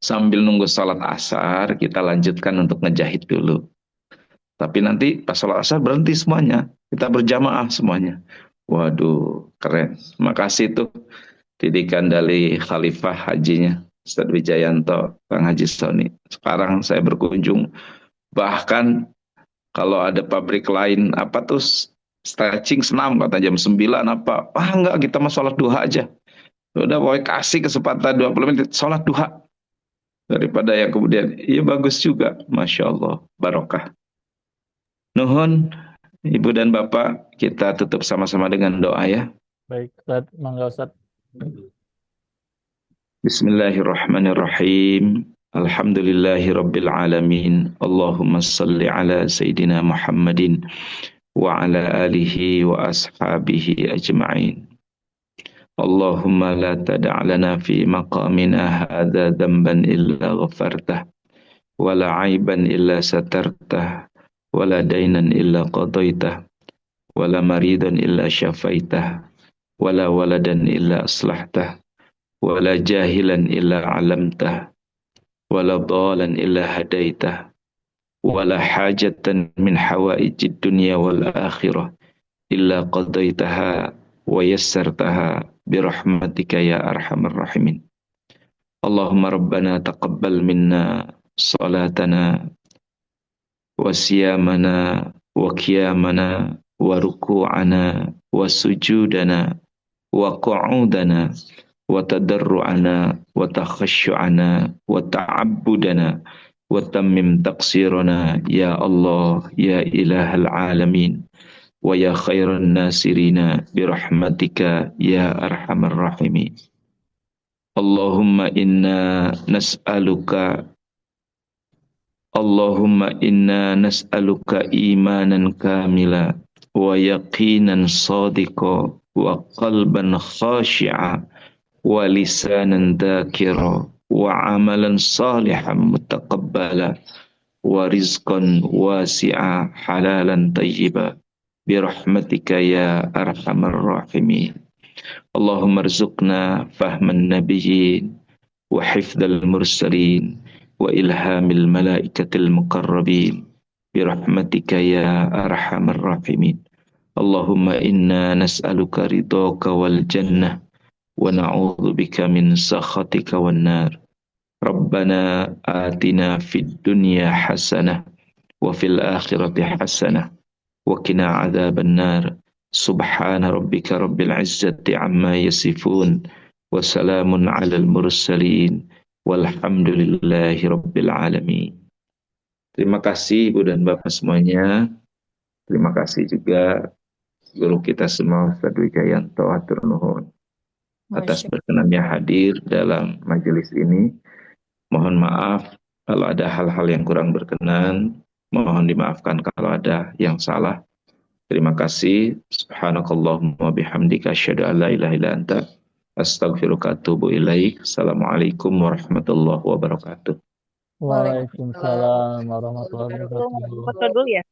Speaker 2: Sambil nunggu sholat asar, kita lanjutkan untuk ngejahit dulu. Tapi nanti pas sholat asar berhenti semuanya, kita berjamaah semuanya. Waduh, keren. Makasih tuh didikan dari Khalifah Hajinya, Ustaz Wijayanto, Kang Haji Soni. Sekarang saya berkunjung, bahkan kalau ada pabrik lain, apa tuh stretching senam kata jam 9 apa. Ah enggak, kita mah sholat duha aja. Udah pokoknya kasih kesempatan 20 menit sholat duha. Daripada yang kemudian, iya bagus juga. Masya Allah, barokah. Nuhun, Ibu dan Bapak, kita tutup sama-sama dengan doa ya.
Speaker 3: Baik, Ustaz, mangga Ustaz.
Speaker 2: Bismillahirrahmanirrahim. Alhamdulillahi Rabbil Alamin. Allahumma salli ala Sayyidina Muhammadin wa ala alihi wa ashabihi ajma'in. Allahumma la tada' lana fi maqamina hadha dhanban illa ghafartah wa la aiban illa satartah wa la dainan illa qadaitah wa la maridan illa syafaitah wa la waladan illa aslahtah wa la jahilan illa alamtah ولا ضالا إلا هديته ولا حاجة من حوائج الدنيا والآخرة إلا قضيتها ويسرتها برحمتك يا أرحم الراحمين اللهم ربنا تقبل منا صلاتنا وصيامنا وقيامنا وركوعنا وسجودنا وقعودنا وتضرعنا وتخشعنا وتعبدنا وتمم تقصيرنا يا الله يا إله العالمين ويا خير الناصرين برحمتك يا أرحم الراحمين اللهم إنا نسألك إيمانا كاملا ويقينا صادقا وقلبا خاشعا ولسانا ذاكرا وعملا صالحا متقبلا ورزقا واسعا حلالا طيبا برحمتك يا أرحم الراحمين اللهم ارزقنا فهم النبيين وحفظ المرسلين وإلهام الملائكة المقربين برحمتك يا أرحم الراحمين اللهم إنا نسألك رضاك والجنة ونعوذ بك من سخطك والنار ربنا آتنا في الدنيا حسنة وفي الآخرة حسنة وقنا عذاب النار سبحان ربك رب العزة عما يصفون وسلام على المرسلين والحمد لله رب العالمين. Terima kasih Ibu dan Bapak semuanya. Terima kasih juga guru kita semua Ustaz Wijayanto Hatur Nuhun atas
Speaker 4: Masya
Speaker 2: berkenannya hadir dalam majelis ini. Mohon maaf kalau ada hal-hal yang kurang berkenan. Mohon dimaafkan kalau ada yang salah. Terima kasih. Subhanakallahumma bihamdika asyhadu an la ilaha illa anta astaghfiruka wa atubu ilaik. Assalamualaikum warahmatullahi wabarakatuh.
Speaker 3: Waalaikumsalam warahmatullahi wabarakatuh.
Speaker 7: Foto dulu ya.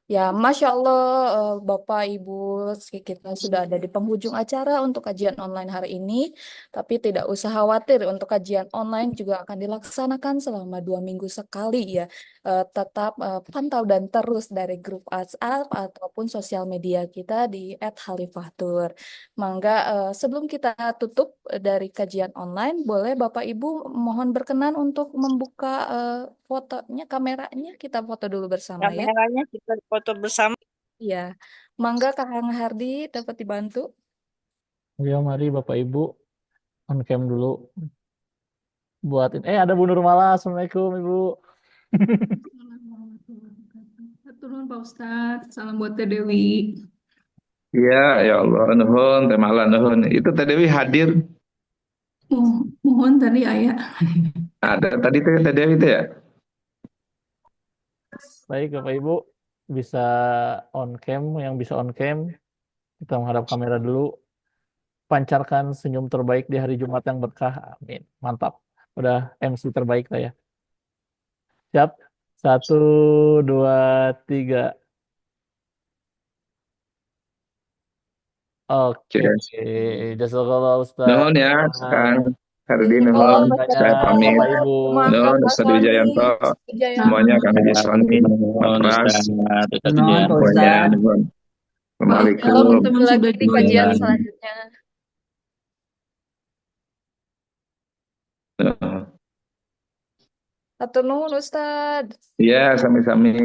Speaker 4: Ya, Masya Allah, Bapak Ibu, kita sudah ada di penghujung acara untuk kajian online hari ini. Tapi tidak usah khawatir, untuk kajian online juga akan dilaksanakan selama 2 minggu sekali ya. Tetap pantau dan terus dari grup WhatsApp ataupun sosial media kita di @halifahtur. Mangga sebelum kita tutup dari kajian online, boleh Bapak Ibu mohon berkenan untuk membuka fotonya, kameranya, kita foto dulu bersama ya.
Speaker 7: Kameranya kita foto bersama.
Speaker 4: Iya, mangga Kang Hardi dapat dibantu.
Speaker 3: Ya, mari Bapak Ibu on cam dulu. Buatin. Ada Bu Nurmala. Assalamualaikum Ibu.
Speaker 9: Turun Pak Ustadz, salam buat Teh Dewi.
Speaker 2: Ya, ya Allah, nuhun, teh malan nuhun. Itu Teh Dewi hadir.
Speaker 9: Mohon tadi ayah.
Speaker 2: Ada tadi Teh Dewi itu ya?
Speaker 3: Baik Bapak Ibu, bisa on cam, yang bisa on cam, kita menghadap kamera dulu. Pancarkan senyum terbaik di hari Jumat yang berkah. Amin. Mantap. Udah MC terbaik saya. Siap? 1, 2, 3. Oke. Jazakallah Ustaz.
Speaker 2: Nuhun ya, Kang Hardi
Speaker 4: Oh,
Speaker 2: nuhun.
Speaker 4: Bapak
Speaker 2: Saya pamit.
Speaker 3: Bapak Ibu.
Speaker 2: Nuhun Ustaz Wijayanto. Semuanya kami di Sony.
Speaker 6: Mohon
Speaker 2: Pras.
Speaker 6: Ustaz
Speaker 10: Nuhun, Pak
Speaker 2: Semuanya
Speaker 10: Ustadz.
Speaker 2: nuhun.
Speaker 4: Kalau
Speaker 2: Assalamualaikum.
Speaker 4: ketemu lagi di kajian selanjutnya. Hatur nuhun Ustadz.
Speaker 2: Iya, sami-sami.